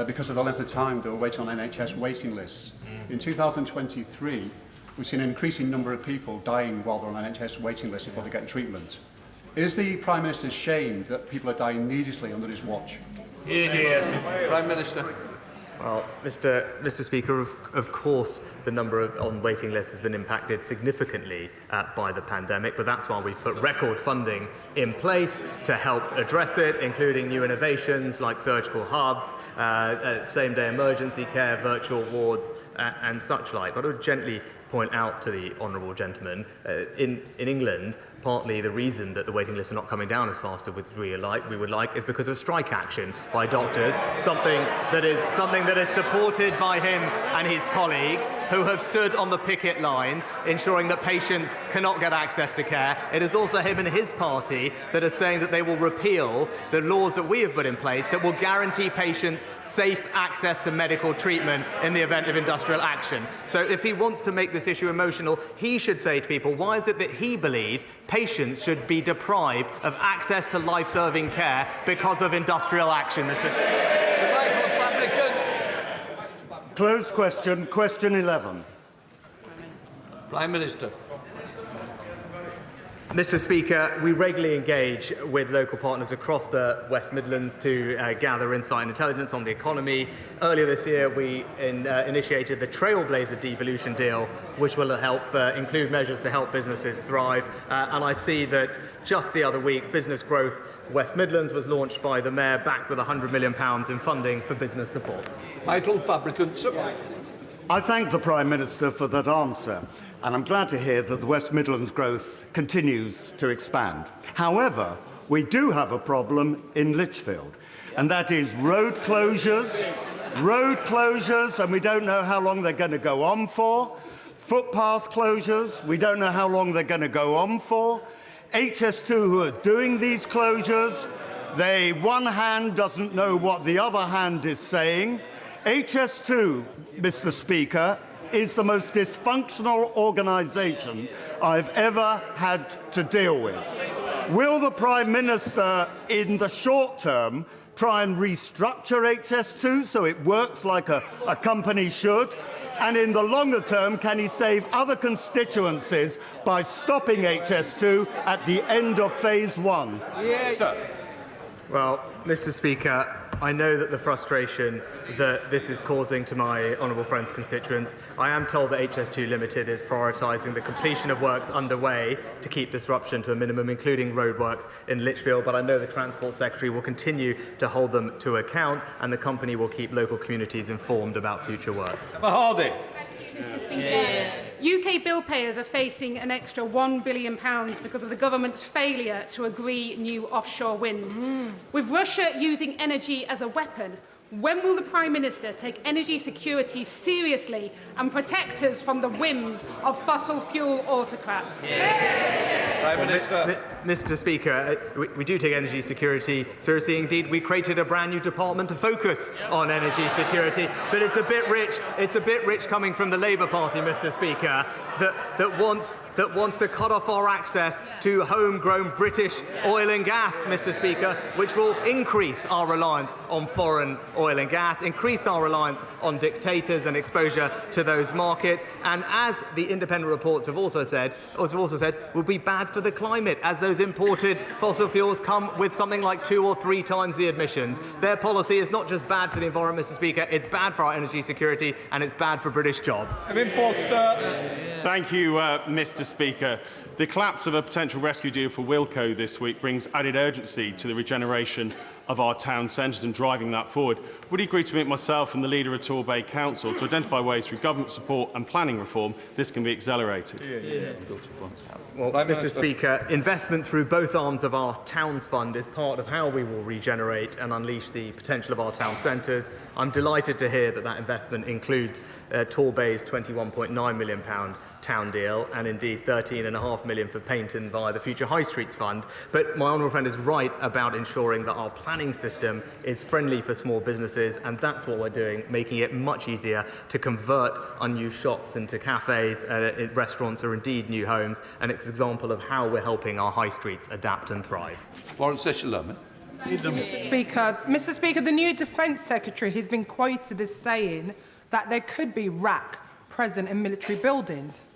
because of the length of time they were waiting on NHS waiting lists. In 2023, we've seen an increasing number of people dying while they're on an NHS waiting list before they get treatment. Is the Prime Minister ashamed that people are dying needlessly under his watch? Prime Minister. Well, Mr. Speaker, of course, the number on waiting lists has been impacted significantly by the pandemic, but that's why we've put record funding in place to help address it, including new innovations like surgical hubs, same-day emergency care, virtual wards, and such like. But I would gently point out to the honourable gentleman, in England, partly the reason that the waiting lists are not coming down as fast as we would like is because of strike action by doctors, something that is supported by him and his colleagues who have stood on the picket lines ensuring that patients cannot get access to care. It is also him and his party that are saying that they will repeal the laws that we have put in place that will guarantee patients safe access to medical treatment in the event of industrial action. So if he wants to make this issue emotional, he should say to people, why is it that he believes patients should be deprived of access to life-saving care because of industrial action, Mr. Closed question. Question 11. Prime Minister. Mr. Speaker, we regularly engage with local partners across the West Midlands to gather insight and intelligence on the economy. Earlier this year, we initiated the Trailblazer Devolution Deal, which will help include measures to help businesses thrive. And I see that just the other week, Business Growth West Midlands was launched by the Mayor, backed with £100 million in funding for business support. Michael Fabricant. I thank the Prime Minister for that answer. And I'm glad to hear that the West Midlands growth continues to expand. However, we do have a problem in Lichfield, and that is road closures, and we don't know how long they're going to go on for, footpath closures, we don't know how long they're going to go on for, HS2 who are doing these closures, one hand doesn't know what the other hand is saying. HS2, Mr. Speaker, is the most dysfunctional organisation I've ever had to deal with. Will the Prime Minister, in the short term, try and restructure HS2 so it works like a company should? And in the longer term, can he save other constituencies by stopping HS2 at the end of phase 1? Well, Mr. Speaker, I know that the frustration that this is causing to my honourable friend's constituents. I am told that HS2 Limited is prioritising the completion of works underway to keep disruption to a minimum, including roadworks in Lichfield, but I know the Transport Secretary will continue to hold them to account, and the company will keep local communities informed about future works. Hardy. Mr. Speaker. UK bill payers are facing an extra £1 billion because of the government's failure to agree new offshore wind. With Russia using energy as a weapon, when will the Prime Minister take energy security seriously and protect us from the whims of fossil fuel autocrats? Prime Minister. Mr. Speaker, we do take energy security seriously. Indeed, we created a brand new department to focus on energy security. But it's a bit rich. It's a bit rich coming from the Labour Party, Mr. Speaker, that wants to cut off our access to homegrown British oil and gas, Mr. Speaker, which will increase our reliance on foreign oil and gas, increase our reliance on dictators and exposure to those markets, and as the independent reports have also said, will be bad for the climate, as those imported fossil fuels come with something like 2 or 3 times the emissions. Their policy is not just bad for the environment, Mr. Speaker, it's bad for our energy security and it's bad for British jobs. Thank you, Mr. Speaker. The collapse of a potential rescue deal for Wilko this week brings added urgency to the regeneration of our town centres and driving that forward. Would you agree to meet myself and the leader of Torbay Council to identify ways through government support and planning reform this can be accelerated? Well, Mr. Speaker, investment through both arms of our Towns Fund is part of how we will regenerate and unleash the potential of our town centres. I'm delighted to hear that that investment includes Torbay's £21.9 million town deal and indeed £13.5 million for Paynton via the Future High Streets Fund. But my honourable friend is right about ensuring that our planning system is friendly for small businesses, and that's what we're doing, making it much easier to convert unused shops into cafes, restaurants or indeed new homes, and it's an example of how we're helping our high streets adapt and thrive. Lawrence Session-Lerman. Mr. Speaker, the new Defence Secretary has been quoted as saying that there could be RAC present in military buildings.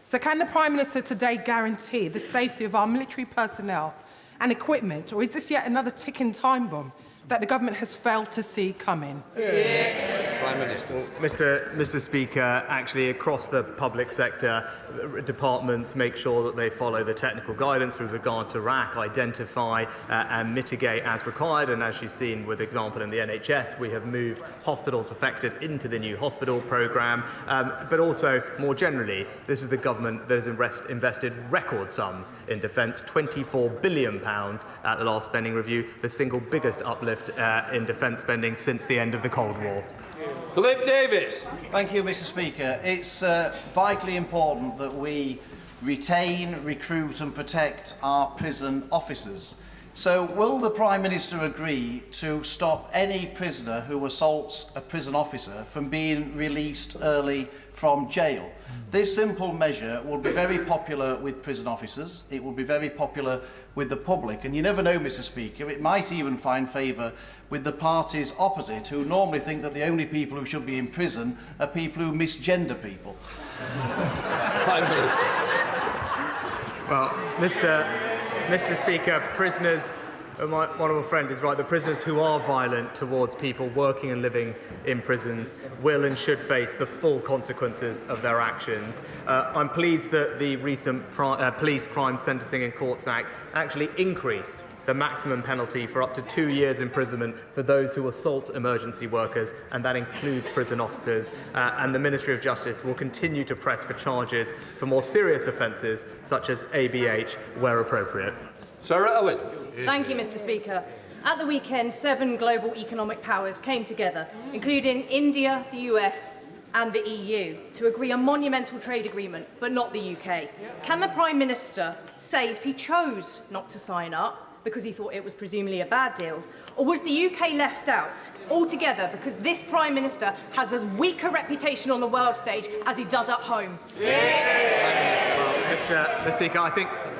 So can the Prime Minister today guarantee the safety of our military personnel and equipment, or is this yet another ticking time bomb that the government has failed to see coming? Prime Minister. Mr. Speaker, actually across the public sector, departments make sure that they follow the technical guidance with regard to RAC, identify and mitigate as required. And as you've seen with example in the NHS, we have moved hospitals affected into the new hospital programme. But also, more generally, this is the government that has invested record sums in defence, £24 billion at the last spending review, the single biggest uplift in defence spending since the end of the Cold War. Philip Davis. Thank you, Mr. Speaker. It's vitally important that we retain, recruit and protect our prison officers. So will the Prime Minister agree to stop any prisoner who assaults a prison officer from being released early from jail? This simple measure will be very popular with prison officers. It will be very popular with the public. And you never know, Mr. Speaker, it might even find favour with the parties opposite, who normally think that the only people who should be in prison are people who misgender people. Prime Minister. Well, Mr. Speaker, prisoners, my honourable friend is right, the prisoners who are violent towards people working and living in prisons will and should face the full consequences of their actions. I'm pleased that the recent Police Crime Sentencing in Courts Act actually increased the maximum penalty for up to 2 years imprisonment for those who assault emergency workers, and that includes prison officers. And the Ministry of Justice will continue to press for charges for more serious offences, such as ABH, where appropriate. Sarah Owen. Thank you, Mr. Speaker. At the weekend, 7 global economic powers came together, including India, the US and the EU, to agree a monumental trade agreement, but not the UK. Can the Prime Minister say if he chose not to sign up because he thought it was presumably a bad deal, or was the UK left out altogether because this Prime Minister has as weak a reputation on the world stage as he does at home? Mr. Speaker,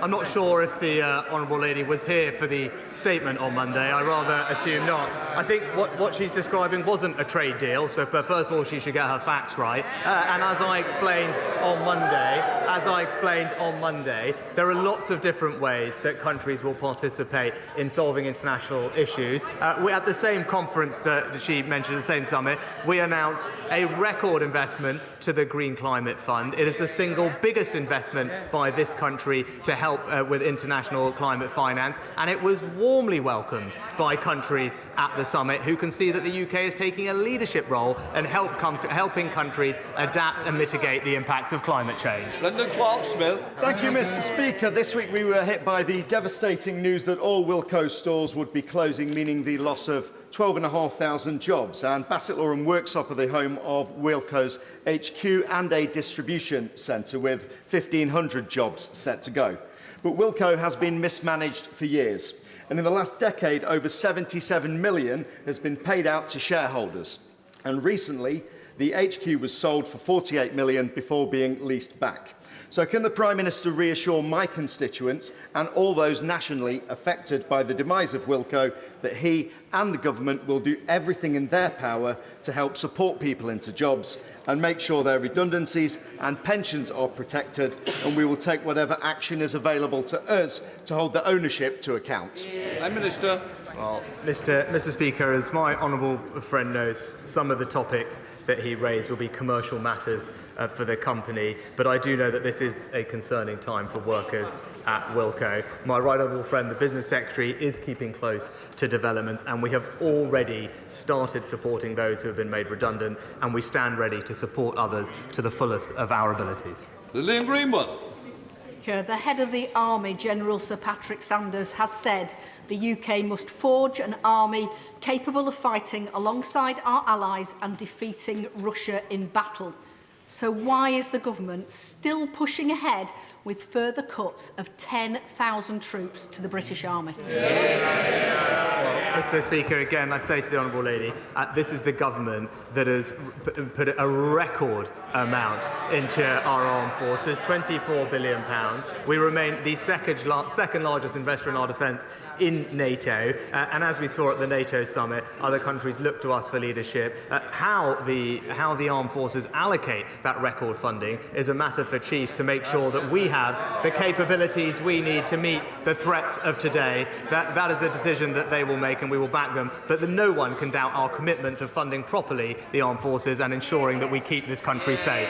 I'm not sure if the honourable lady was here for the statement on Monday. I rather assume not. I think what she's describing wasn't a trade deal, so first of all she should get her facts right. And as I explained on Monday, there are lots of different ways that countries will participate in solving international issues. At the same conference that she mentioned, the same summit, we announced a record investment to the Green Climate Fund. It is the single biggest investment by this country to help with international climate finance, and it was warmly welcomed by countries at the summit who can see that the UK is taking a leadership role and helping countries adapt and mitigate the impacts of climate change. Brendan Clark-Smith. Thank you, Mr. Speaker. This week we were hit by the devastating news that all Wilko stores would be closing, meaning the loss of 12,500 jobs, and Bassett Law and Worksop are the home of Wilko's HQ and a distribution centre with 1,500 jobs set to go. But Wilko has been mismanaged for years, and in the last decade over 77 million has been paid out to shareholders, and recently the HQ was sold for 48 million before being leased back. So can the Prime Minister reassure my constituents and all those nationally affected by the demise of Wilko that he and the government will do everything in their power to help support people into jobs and make sure their redundancies and pensions are protected, and we will take whatever action is available to us to hold the ownership to account? Prime Minister. Well, Mr. Speaker, as my honourable friend knows, some of the topics that he raised will be commercial matters for the company, but I do know that this is a concerning time for workers at Wilko. My right honourable friend, the Business Secretary, is keeping close to developments, and we have already started supporting those who have been made redundant, and we stand ready to support others to the fullest of our abilities. Lillian Greenwood. The head of the Army, General Sir Patrick Sanders, has said the UK must forge an army capable of fighting alongside our allies and defeating Russia in battle. So why is the government still pushing ahead with further cuts of 10,000 troops to the British Army? Well, Mr. Speaker, again, I'd say to the honourable lady, this is the government that has put a record amount into our armed forces, £24 billion. We remain the second largest investor in our defence in NATO, and as we saw at the NATO summit, other countries look to us for leadership. How the armed forces allocate that record funding is a matter for chiefs to make sure that we have the capabilities we need to meet the threats of today. That is a decision that they will make, and we will back them. But no one can doubt our commitment to funding properly the armed forces and ensuring that we keep this country safe.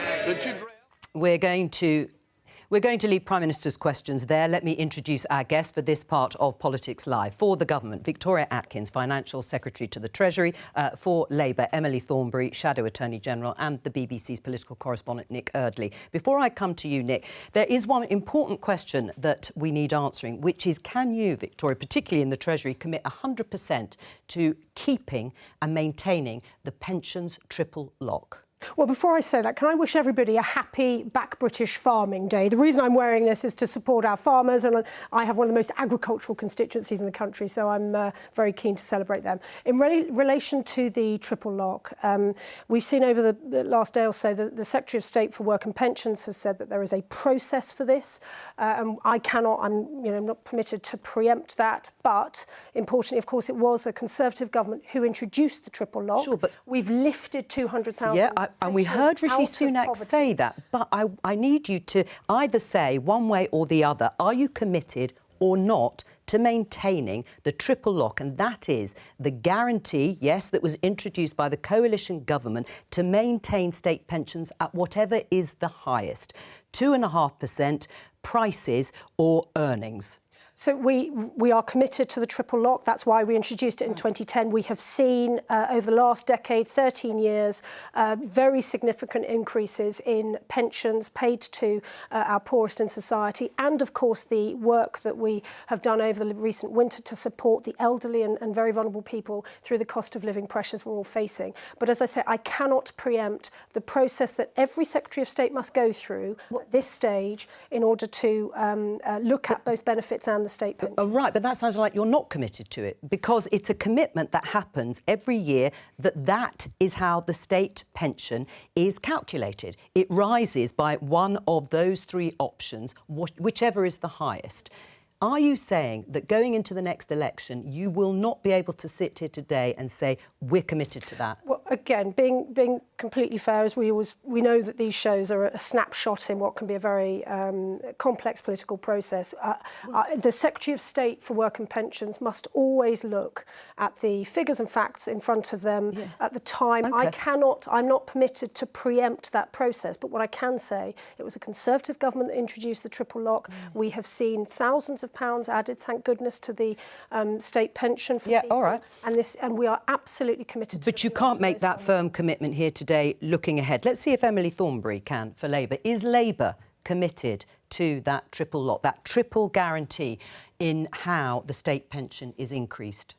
We're going to leave Prime Minister's questions there. Let me introduce our guest for this part of Politics Live. For the Government, Victoria Atkins, Financial Secretary to the Treasury. For Labour, Emily Thornberry, Shadow Attorney General, and the BBC's political correspondent, Nick Eardley. Before I come to you, Nick, there is one important question that we need answering, which is, can you, Victoria, particularly in the Treasury, commit 100% to keeping and maintaining the pensions triple lock? Well, before I say that, can I wish everybody a happy Back British Farming Day? The reason I'm wearing this is to support our farmers, and I have one of the most agricultural constituencies in the country, so I'm very keen to celebrate them. In relation to the triple lock, we've seen over the last day or so that the Secretary of State for Work and Pensions has said that there is a process for this. I'm not permitted to preempt that, but importantly, of course, it was a Conservative government who introduced the triple lock. Sure, but we've lifted 200,000. Yeah, and we heard Rishi Sunak say that, but I need you to either say one way or the other, are you committed or not to maintaining the triple lock? And that is the guarantee, yes, that was introduced by the coalition government to maintain state pensions at whatever is the highest, 2.5% prices or earnings. So we are committed to the triple lock. That's why we introduced it in 2010. We have seen over the last decade, 13 years, very significant increases in pensions paid to our poorest in society, and of course the work that we have done over the recent winter to support the elderly and very vulnerable people through the cost of living pressures we're all facing. But as I say, I cannot preempt the process that every Secretary of State must go through at this stage in order to look at both benefits and the state pension. Oh, right, but that sounds like you're not committed to it, because it's a commitment that happens every year that is how the state pension is calculated. It rises by one of those three options, whichever is the highest. Are you saying that going into the next election, you will not be able to sit here today and say, we're committed to that? Well, again, being completely fair, as we know that these shows are a snapshot in what can be a very complex political process. The Secretary of State for Work and Pensions must always look at the figures and facts in front of them at the time. Okay. I'm not permitted to preempt that process, but what I can say, it was a Conservative government that introduced the triple lock. We have seen thousands of pounds added, thank goodness, to the state pension for people. All right. And we are absolutely committed to it. But you can't make that firm commitment here today looking ahead. Let's see if Emily Thornberry can for Labour. Is Labour committed to that triple lock, that triple guarantee in how the state pension is increased?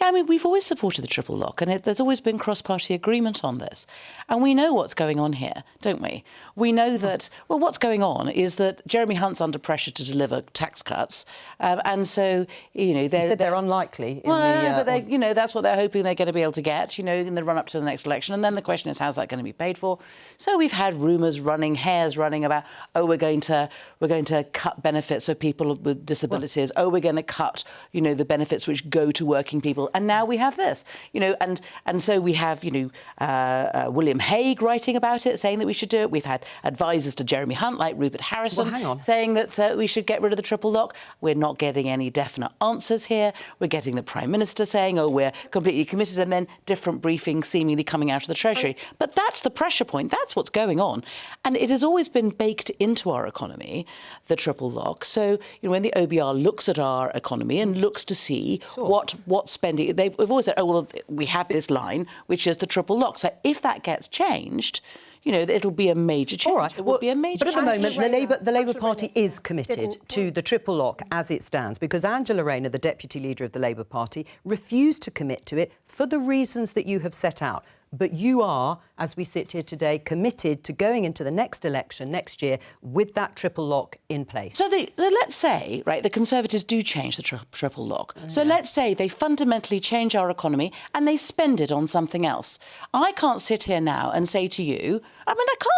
Yeah, I mean, we've always supported the triple lock, and there's always been cross-party agreement on this. And we know what's going on here, don't we? We know that, well, what's going on is that Jeremy Hunt's under pressure to deliver tax cuts. And so, you know... they're unlikely. But they, you know, that's what they're hoping they're going to be able to get, you know, in the run-up to the next election. And then the question is, how's that going to be paid for? So we've had rumours running, hairs running about, oh, we're going to cut benefits of people with disabilities. We're going to cut, you know, the benefits which go to working working people, and now we have this, and so we have, William Hague writing about it, saying that we should do it. We've had advisors to Jeremy Hunt, like Rupert Harrison, saying that we should get rid of the triple lock. We're not getting any definite answers here. We're getting the Prime Minister saying, oh, we're completely committed, and then different briefings seemingly coming out of the Treasury. But that's the pressure point. That's what's going on. And it has always been baked into our economy, the triple lock. So, when the OBR looks at our economy and looks to see what spending, we've always said, oh, well, we have this line, which is the triple lock. So if that gets changed, it'll be a major change. All right. It will be a major change. But at the moment, the Labour Party is committed to the triple lock as it stands, because Angela Rayner, the Deputy Leader of the Labour Party, refused to commit to it for the reasons that you have set out. But you are, as we sit here today, committed to going into the next election next year with that triple lock in place. So let's say, right, the Conservatives do change the triple lock. So let's say they fundamentally change our economy and they spend it on something else. I can't sit here now and say to you, I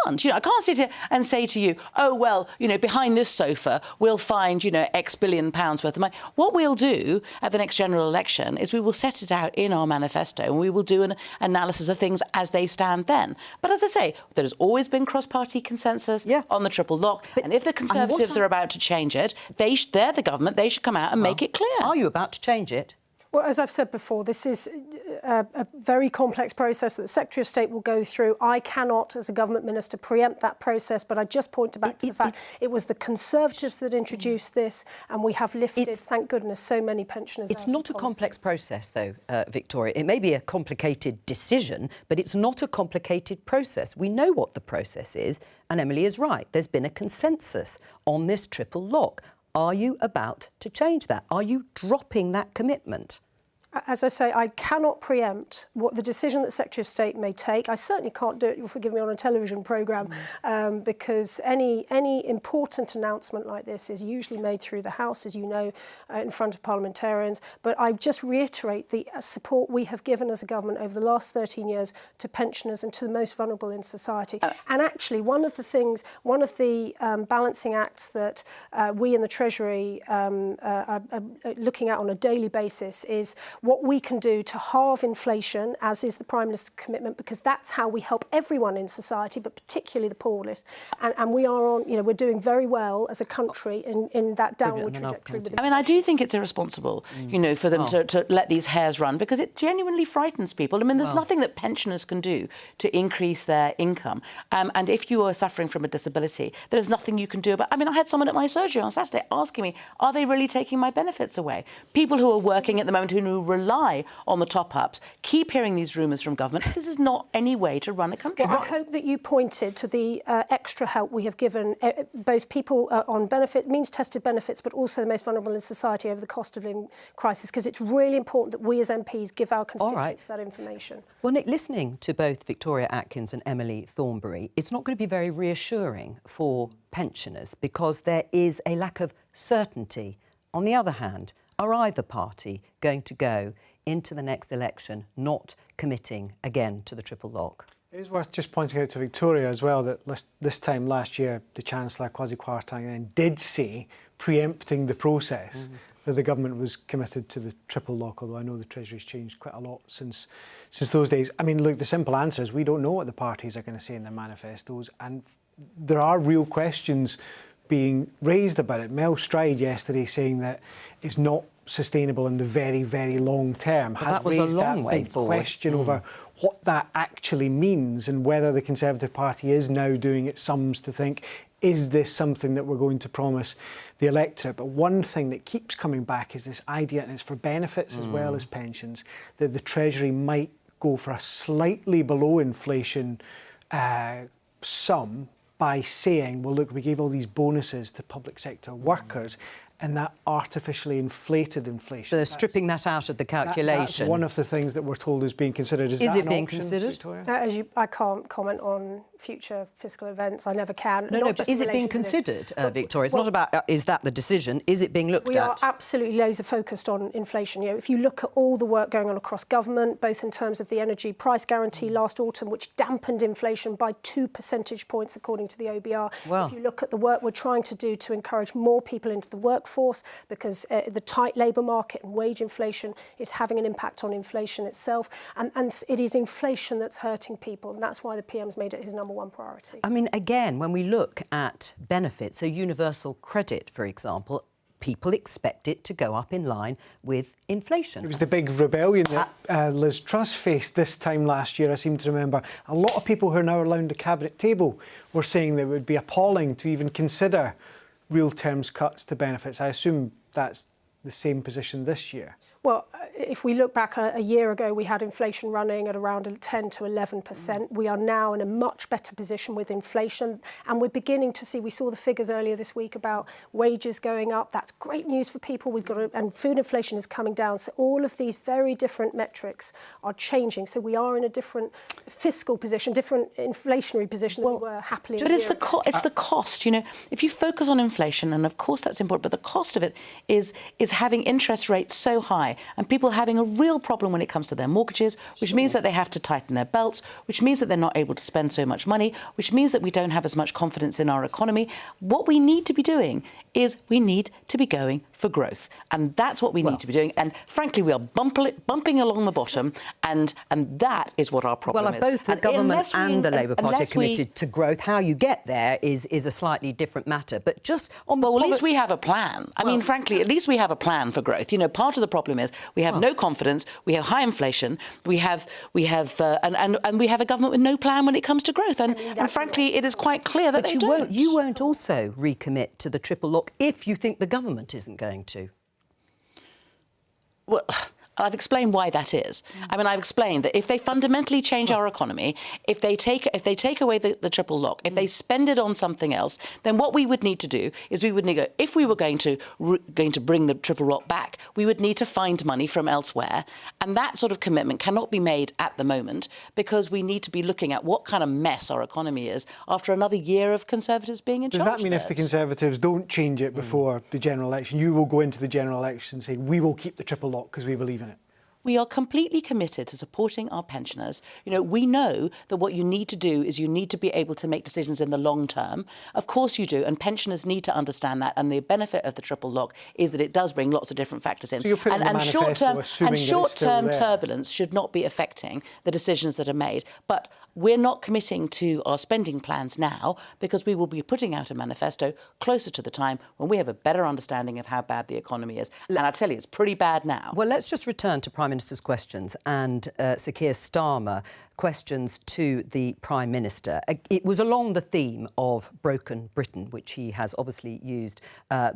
can't. I can't sit here and say to you, oh, well, behind this sofa we'll find, X billion pounds worth of money. What we'll do at the next general election is we will set it out in our manifesto and we will do an analysis of things as they stand then. But as I say, there has always been cross-party consensus on the triple lock. And if the Conservatives are about to change it, they're the government, they should come out and make it clear. Are you about to change it? Well, as I've said before, this is a very complex process that the Secretary of State will go through. I cannot, as a government minister, preempt that process, but I just point back to the fact it was the Conservatives that introduced this, and we have lifted, thank goodness, so many pensioners out of It's not a complex process, though, Victoria. It may be a complicated decision, but it's not a complicated process. We know what the process is, and Emily is right. There's been a consensus on this triple lock. Are you about to change that? Are you dropping that commitment? As I say, I cannot preempt what the decision that the Secretary of State may take. I certainly can't do it, you'll forgive me, on a television programme, because any important announcement like this is usually made through the House, as you know, in front of parliamentarians. But I just reiterate the support we have given as a government over the last 13 years to pensioners and to the most vulnerable in society. And actually, one of the balancing acts that we in the Treasury are looking at on a daily basis is what we can do to halve inflation, as is the Prime Minister's commitment, because that's how we help everyone in society, but particularly the poorest. And we are on, we're doing very well as a country in that downward trajectory. I do think it's irresponsible, for them to let these hares run, because it genuinely frightens people. There's nothing that pensioners can do to increase their income. And if you are suffering from a disability, there's nothing you can do about it. I had someone at my surgery on Saturday asking me, are they really taking my benefits away? People who are working at the moment who rely on the top-ups keep hearing these rumours from government. This is not any way to run a country. Well, I hope that you pointed to the extra help we have given both people on means-tested benefits, but also the most vulnerable in society over the cost of living crisis, because it's really important that we as MPs give our constituents that information. Well, Nick, listening to both Victoria Atkins and Emily Thornberry, it's not going to be very reassuring for pensioners because there is a lack of certainty. On the other hand, are either party going to go into the next election not committing again to the triple lock? It is worth just pointing out to Victoria as well that this time last year, the Chancellor, Kwasi Kwarteng, then did say, preempting the process, that the government was committed to the triple lock, although I know the Treasury's changed quite a lot since those days. Look, the simple answer is we don't know what the parties are going to say in their manifestos, and there are real questions being raised about it. Mel Stride yesterday saying that it's not sustainable in the very, very long term. Well, that was a long way forward. Question over what that actually means and whether the Conservative Party is now doing its sums to think, is this something that we're going to promise the electorate? But one thing that keeps coming back is this idea, and it's for benefits as well as pensions, that the Treasury might go for a slightly below inflation sum by saying, well, look, we gave all these bonuses to public sector workers, and that artificially inflated inflation. So they're stripping that out of the calculation. That's one of the things that we're told is being considered. Is that it being option, considered? Victoria? I can't comment on future fiscal events. I never can. No, but is it being considered, Victoria? It's not about is that the decision. Is it being looked at? We are absolutely laser focused on inflation. If you look at all the work going on across government, both in terms of the energy price guarantee last autumn, which dampened inflation by 2 percentage points, according to the OBR. Well. If you look at the work we're trying to do to encourage more people into the workforce, workforce, because the tight labour market and wage inflation is having an impact on inflation itself. And it is inflation that's hurting people, and that's why the PM's made it his #1 priority. I mean, again, when we look at benefits, so universal credit, for example, people expect it to go up in line with inflation. It was the big rebellion that Liz Truss faced this time last year, I seem to remember. A lot of people who are now around the cabinet table were saying that it would be appalling to even consider real terms cuts to benefits. I assume that's the same position this year. Well, if we look back a year ago, we had inflation running at around 10 to 11%. We are now in a much better position with inflation, and we're beginning to see, we saw the figures earlier this week about wages going up. That's great news for people. And food inflation is coming down. So all of these very different metrics are changing. So we are in a different fiscal position, different inflationary position than we were happily. But it's the cost, you know. If you focus on inflation, and of course that's important, but the cost of it is having interest rates so high, and people having a real problem when it comes to their mortgages, which means that they have to tighten their belts, which means that they're not able to spend so much money, which means that we don't have as much confidence in our economy. What we need to be doing is we need to be going for growth, and that's what we need to be doing. And frankly, we are bumping along the bottom, and that is what our problem is. Well, both the government and the Labour Party are committed to growth. How you get there is a slightly different matter. But just on the... Well, at least we have a plan. I mean, frankly, at least we have a plan for growth. You know, part of the problem is we have no confidence, we have high inflation, and we have a government with no plan when it comes to growth. And frankly, it is quite clear that they don't. You won't also recommit to the triple lock if you think the government isn't going to. Well, I've explained why that is. I mean, I've explained that if they fundamentally change our economy, if they take away the triple lock, if they spend it on something else, then what we would need to do is we would need if we were going to bring the triple lock back, we would need to find money from elsewhere, and that sort of commitment cannot be made at the moment because we need to be looking at what kind of mess our economy is after another year of Conservatives being in charge. Does that mean if the Conservatives don't change it before the general election, you will go into the general election saying we will keep the triple lock because we believe in it? We are completely committed to supporting our pensioners. You know, we know that what you need to do is you need to be able to make decisions in the long term. Of course you do, and pensioners need to understand that. And the benefit of the triple lock is that it does bring lots of different factors in. So you're putting and short-term there. turbulence should not be affecting the decisions that are made. But we're not committing to our spending plans now because we will be putting out a manifesto closer to the time when we have a better understanding of how bad the economy is. And I tell you, it's pretty bad now. Well, let's just return to Prime Minister's questions and Sir Keir Starmer questions to the Prime Minister. It was along the theme of broken Britain, which he has obviously used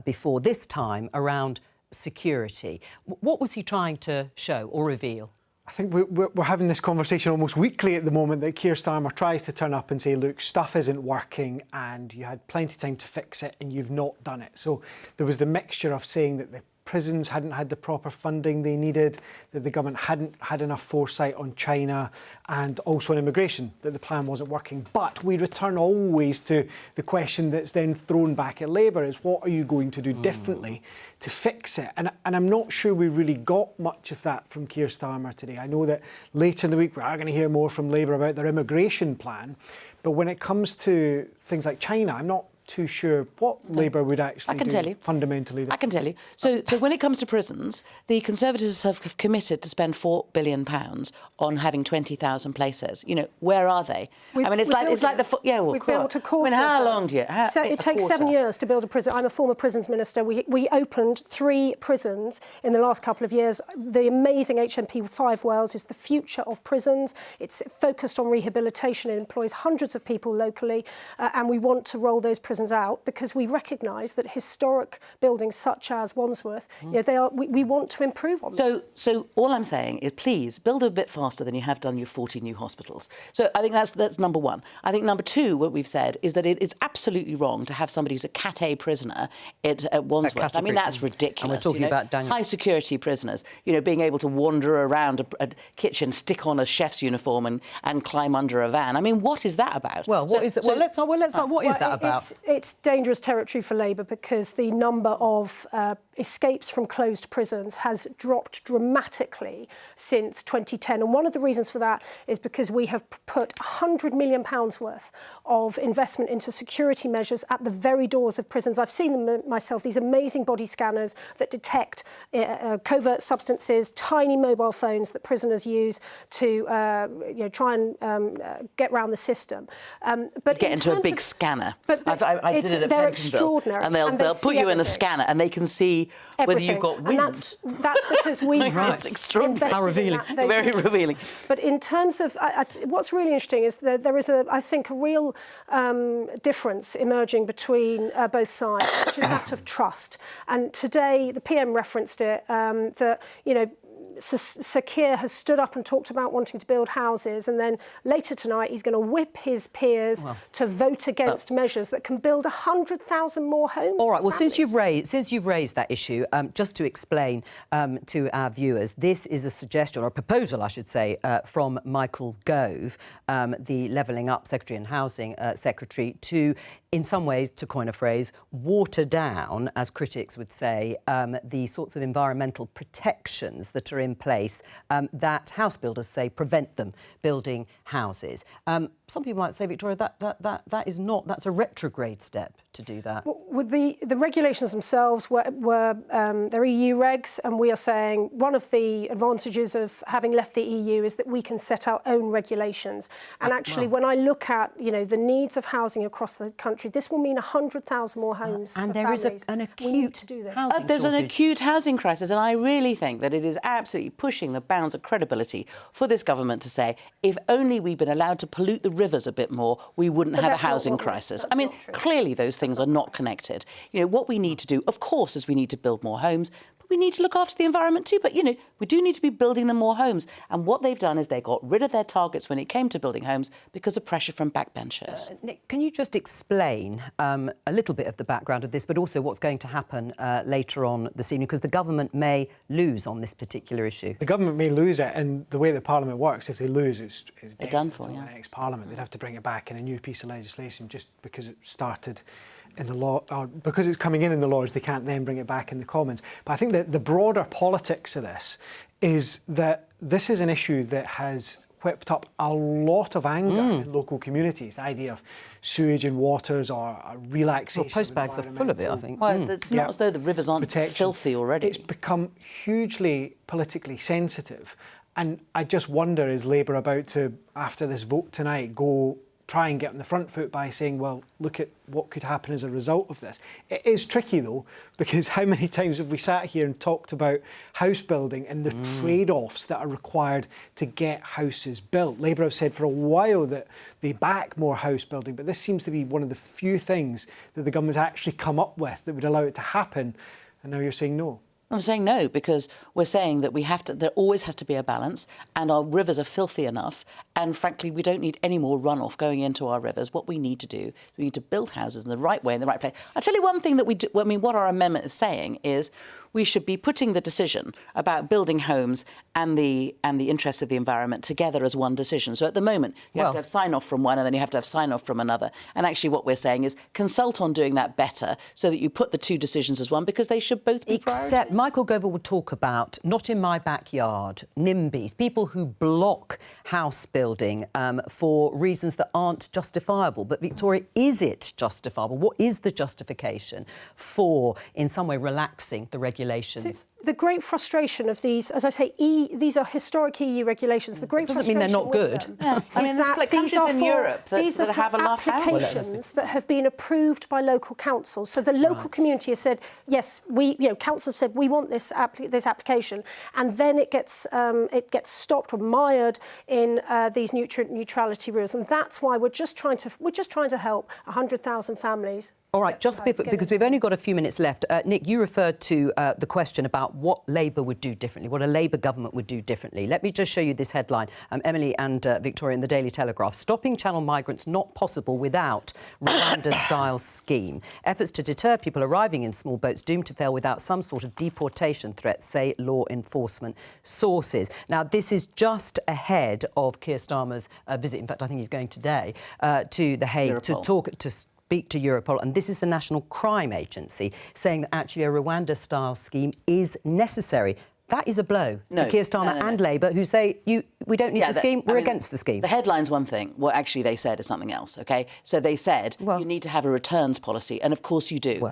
before, this time around security. What was he trying to show or reveal? I think we're having this conversation almost weekly at the moment that Keir Starmer tries to turn up and say, look, stuff isn't working and you had plenty of time to fix it and you've not done it. So there was the mixture of saying that the prisons hadn't had the proper funding they needed, that the government hadn't had enough foresight on China and also on immigration, that the plan wasn't working. But we return always to the question that's then thrown back at Labour is what are you going to do differently to fix it? And I'm not sure we really got much of that from Keir Starmer today. I know that later in the week we are going to hear more from Labour about their immigration plan. But when it comes to things like China, I'm not too sure what Labour would actually do fundamentally. I can tell you. So when it comes to prisons, the Conservatives have committed to spend £4 billion on having 20,000 places. You know, where are they? I mean, it's like the... Yeah, well, we've built a course. I mean, how long do you... So it takes 7 years to build a prison. I'm a former prisons minister. We opened 3 prisons in the last couple of years. The amazing HMP 5 Wells is the future of prisons. It's focused on rehabilitation. It employs hundreds of people locally, and we want to roll those prisons out because we recognise that historic buildings such as Wandsworth, you know, we want to improve on them. So all I'm saying is please build a bit faster than you have done your 40 new hospitals. So I think that's number one. I think number two, what we've said is that it's absolutely wrong to have somebody who's a Cat A prisoner at Wandsworth. I mean, that's ridiculous. And we're talking about Daniel. High security prisoners, you know, being able to wander around a kitchen, stick on a chef's uniform and climb under a van. I mean, what is that about? Well, what is that? Well, let's what is that about? It's dangerous territory for Labour because the number of escapes from closed prisons has dropped dramatically since 2010. And one of the reasons for that is because we have put £100 million worth of investment into security measures at the very doors of prisons. I've seen them myself, these amazing body scanners that detect covert substances, tiny mobile phones that prisoners use to try and get around the system. But get into a big scanner. But I did it at they're Pentonville, extraordinary. and they'll put you in a scanner and they can see whether you've got wind. And that's because we have It's extraordinary. invested Revealing. in those Very measures. revealing. But in terms of, what's really interesting is that there is, I think, a real difference emerging between both sides, which is that of trust. And today, the PM referenced it, that, Sir Keir has stood up and talked about wanting to build houses, and then later tonight he's going to whip his peers to vote against measures that can build 100,000 more homes. All right. Well, since you've raised that issue, just to explain to our viewers, this is a suggestion or a proposal, I should say, from Michael Gove, the Levelling Up Secretary and Housing Secretary, to, in some ways, to coin a phrase, water down, as critics would say, the sorts of environmental protections that are in place that house builders say prevent them building houses. Some people might say, Victoria, that is not, that's a retrograde step to do that. Well, with the regulations themselves they're EU regs, and we are saying one of the advantages of having left the EU is that we can set our own regulations. And actually, when I look at the needs of housing across the country, this will mean 100,000 more homes and for there families. is an acute we need to do this. There's an acute housing crisis, and I really think that it is absolutely pushing the bounds of credibility for this government to say, if only we'd been allowed to pollute the rivers a bit more, we wouldn't have a housing crisis. I mean, clearly those things are not connected. What we need to do, of course, is we need to build more homes, but we need to look after the environment too. But, we do need to be building them more homes. And what they've done is they got rid of their targets when it came to building homes because of pressure from backbenchers. Nick, can you just explain a little bit of the background of this, but also what's going to happen later on this evening? Because the government may lose on this particular issue. The government may lose it, and the way the Parliament works, if they lose, it's done for, the next Parliament. They'd have to bring it back in a new piece of legislation just because it started in the law, or because it's coming in the laws, they can't then bring it back in the Commons. But I think that the broader politics of this is that this is an issue that has whipped up a lot of anger in local communities. The idea of sewage and waters or a relaxation. Well, postbags are full of it, I think. Well, it's not as though the rivers aren't filthy already. It's become hugely politically sensitive. And I just wonder, is Labour about to, after this vote tonight, try and get on the front foot by saying, well, look at what could happen as a result of this. It is tricky, though, because how many times have we sat here and talked about house building and the trade-offs that are required to get houses built? Labour have said for a while that they back more house building, but this seems to be one of the few things that the government's actually come up with that would allow it to happen, and now you're saying no. I'm saying no, because we're saying that there always has to be a balance, and our rivers are filthy enough, and frankly, we don't need any more runoff going into our rivers. What we need to do, we need to build houses in the right way, in the right place. I'll tell you one thing that we do, what our amendment is saying is we should be putting the decision about building homes and the interests of the environment together as one decision. So at the moment, you have to have sign-off from one, and then you have to have sign-off from another. And actually what we're saying is consult on doing that better so that you put the two decisions as one, because they should both be priorities. Except Michael Gove would talk about, not in my backyard, NIMBYs, people who block house building for reasons that aren't justifiable. But Victoria, is it justifiable? What is the justification for, in some way, relaxing the regulations? The great frustration of these, as I say, these are historic EU regulations. The great doesn't mean they're not good. Is that these are in Europe that have enough applications that have been approved by local councils. So the local community has said, yes, council said we want this application, and then it gets stopped or mired in these nutrient neutrality rules, and that's why we're just trying to help 100,000 families. All right, just because we've only got a few minutes left. Nick, you referred to the question about what Labour would do differently, what a Labour government would do differently. Let me just show you this headline, Emily and Victoria in the Daily Telegraph. Stopping Channel migrants not possible without Rwanda-style scheme. Efforts to deter people arriving in small boats doomed to fail without some sort of deportation threat, say law enforcement sources. Now, this is just ahead of Keir Starmer's visit. In fact, I think he's going today to The Hague to talk to speak to Europol, and this is the National Crime Agency, saying that actually a Rwanda-style scheme is necessary. That is a blow to Keir Starmer and Labour, who say, we don't need the scheme, we're against the scheme. The headline's one thing. What actually they said is something else, OK? So they said, you need to have a returns policy, and of course you do.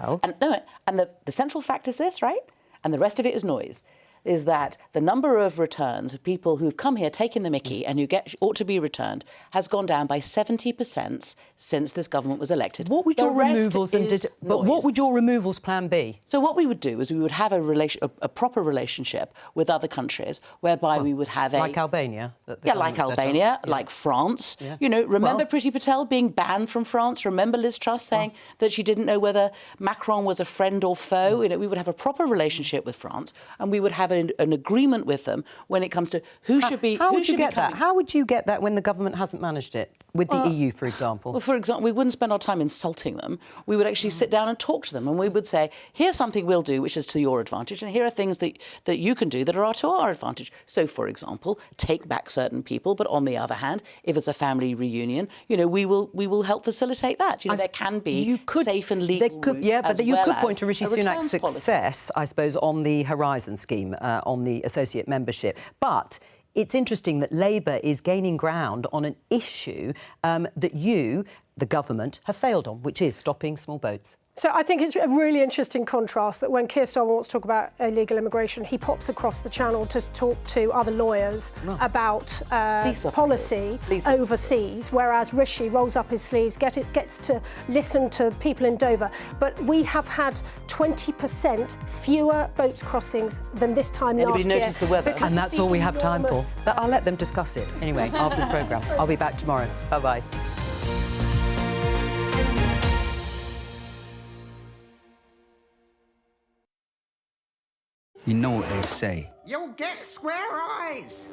And the central fact is this, right? And the rest of it is noise. Is that the number of returns of people who've come here, taken the mickey, and who ought to be returned, has gone down by 70% since this government was elected. What would your removals but what would your removals plan be? So what we would do is we would have a proper relationship with other countries, whereby we would have like Albania. Like Albania, like France. You know, remember Priti Patel being banned from France? Remember Liz Truss saying that she didn't know whether Macron was a friend or foe? You know, we would have a proper relationship with France, and we would have an agreement with them when it comes to who should be. How would you get that? How would you get that when the government hasn't managed it? With the EU, for example? Well, for example, we wouldn't spend our time insulting them. We would actually sit down and talk to them, and we would say, here's something we'll do which is to your advantage, and here are things that you can do that are to our advantage. So, for example, take back certain people, but on the other hand, if it's a family reunion, you know, we will help facilitate that. You know, there can be safe and legal routes, but you could point to Rishi Sunak's success, I suppose, on the Horizon scheme, on the associate membership. But it's interesting that Labour is gaining ground on an issue that you, the government, have failed on, which is stopping small boats. So I think it's a really interesting contrast that when Keir Starmer wants to talk about illegal immigration, he pops across the channel to talk to other lawyers about policy overseas, whereas Rishi rolls up his sleeves, gets to listen to people in Dover. But we have had 20% fewer boats crossings than this time last year. Notice the weather? And that's all we have time for. But I'll let them discuss it anyway after the programme. I'll be back tomorrow. Bye-bye. You know what they say. You'll get square eyes.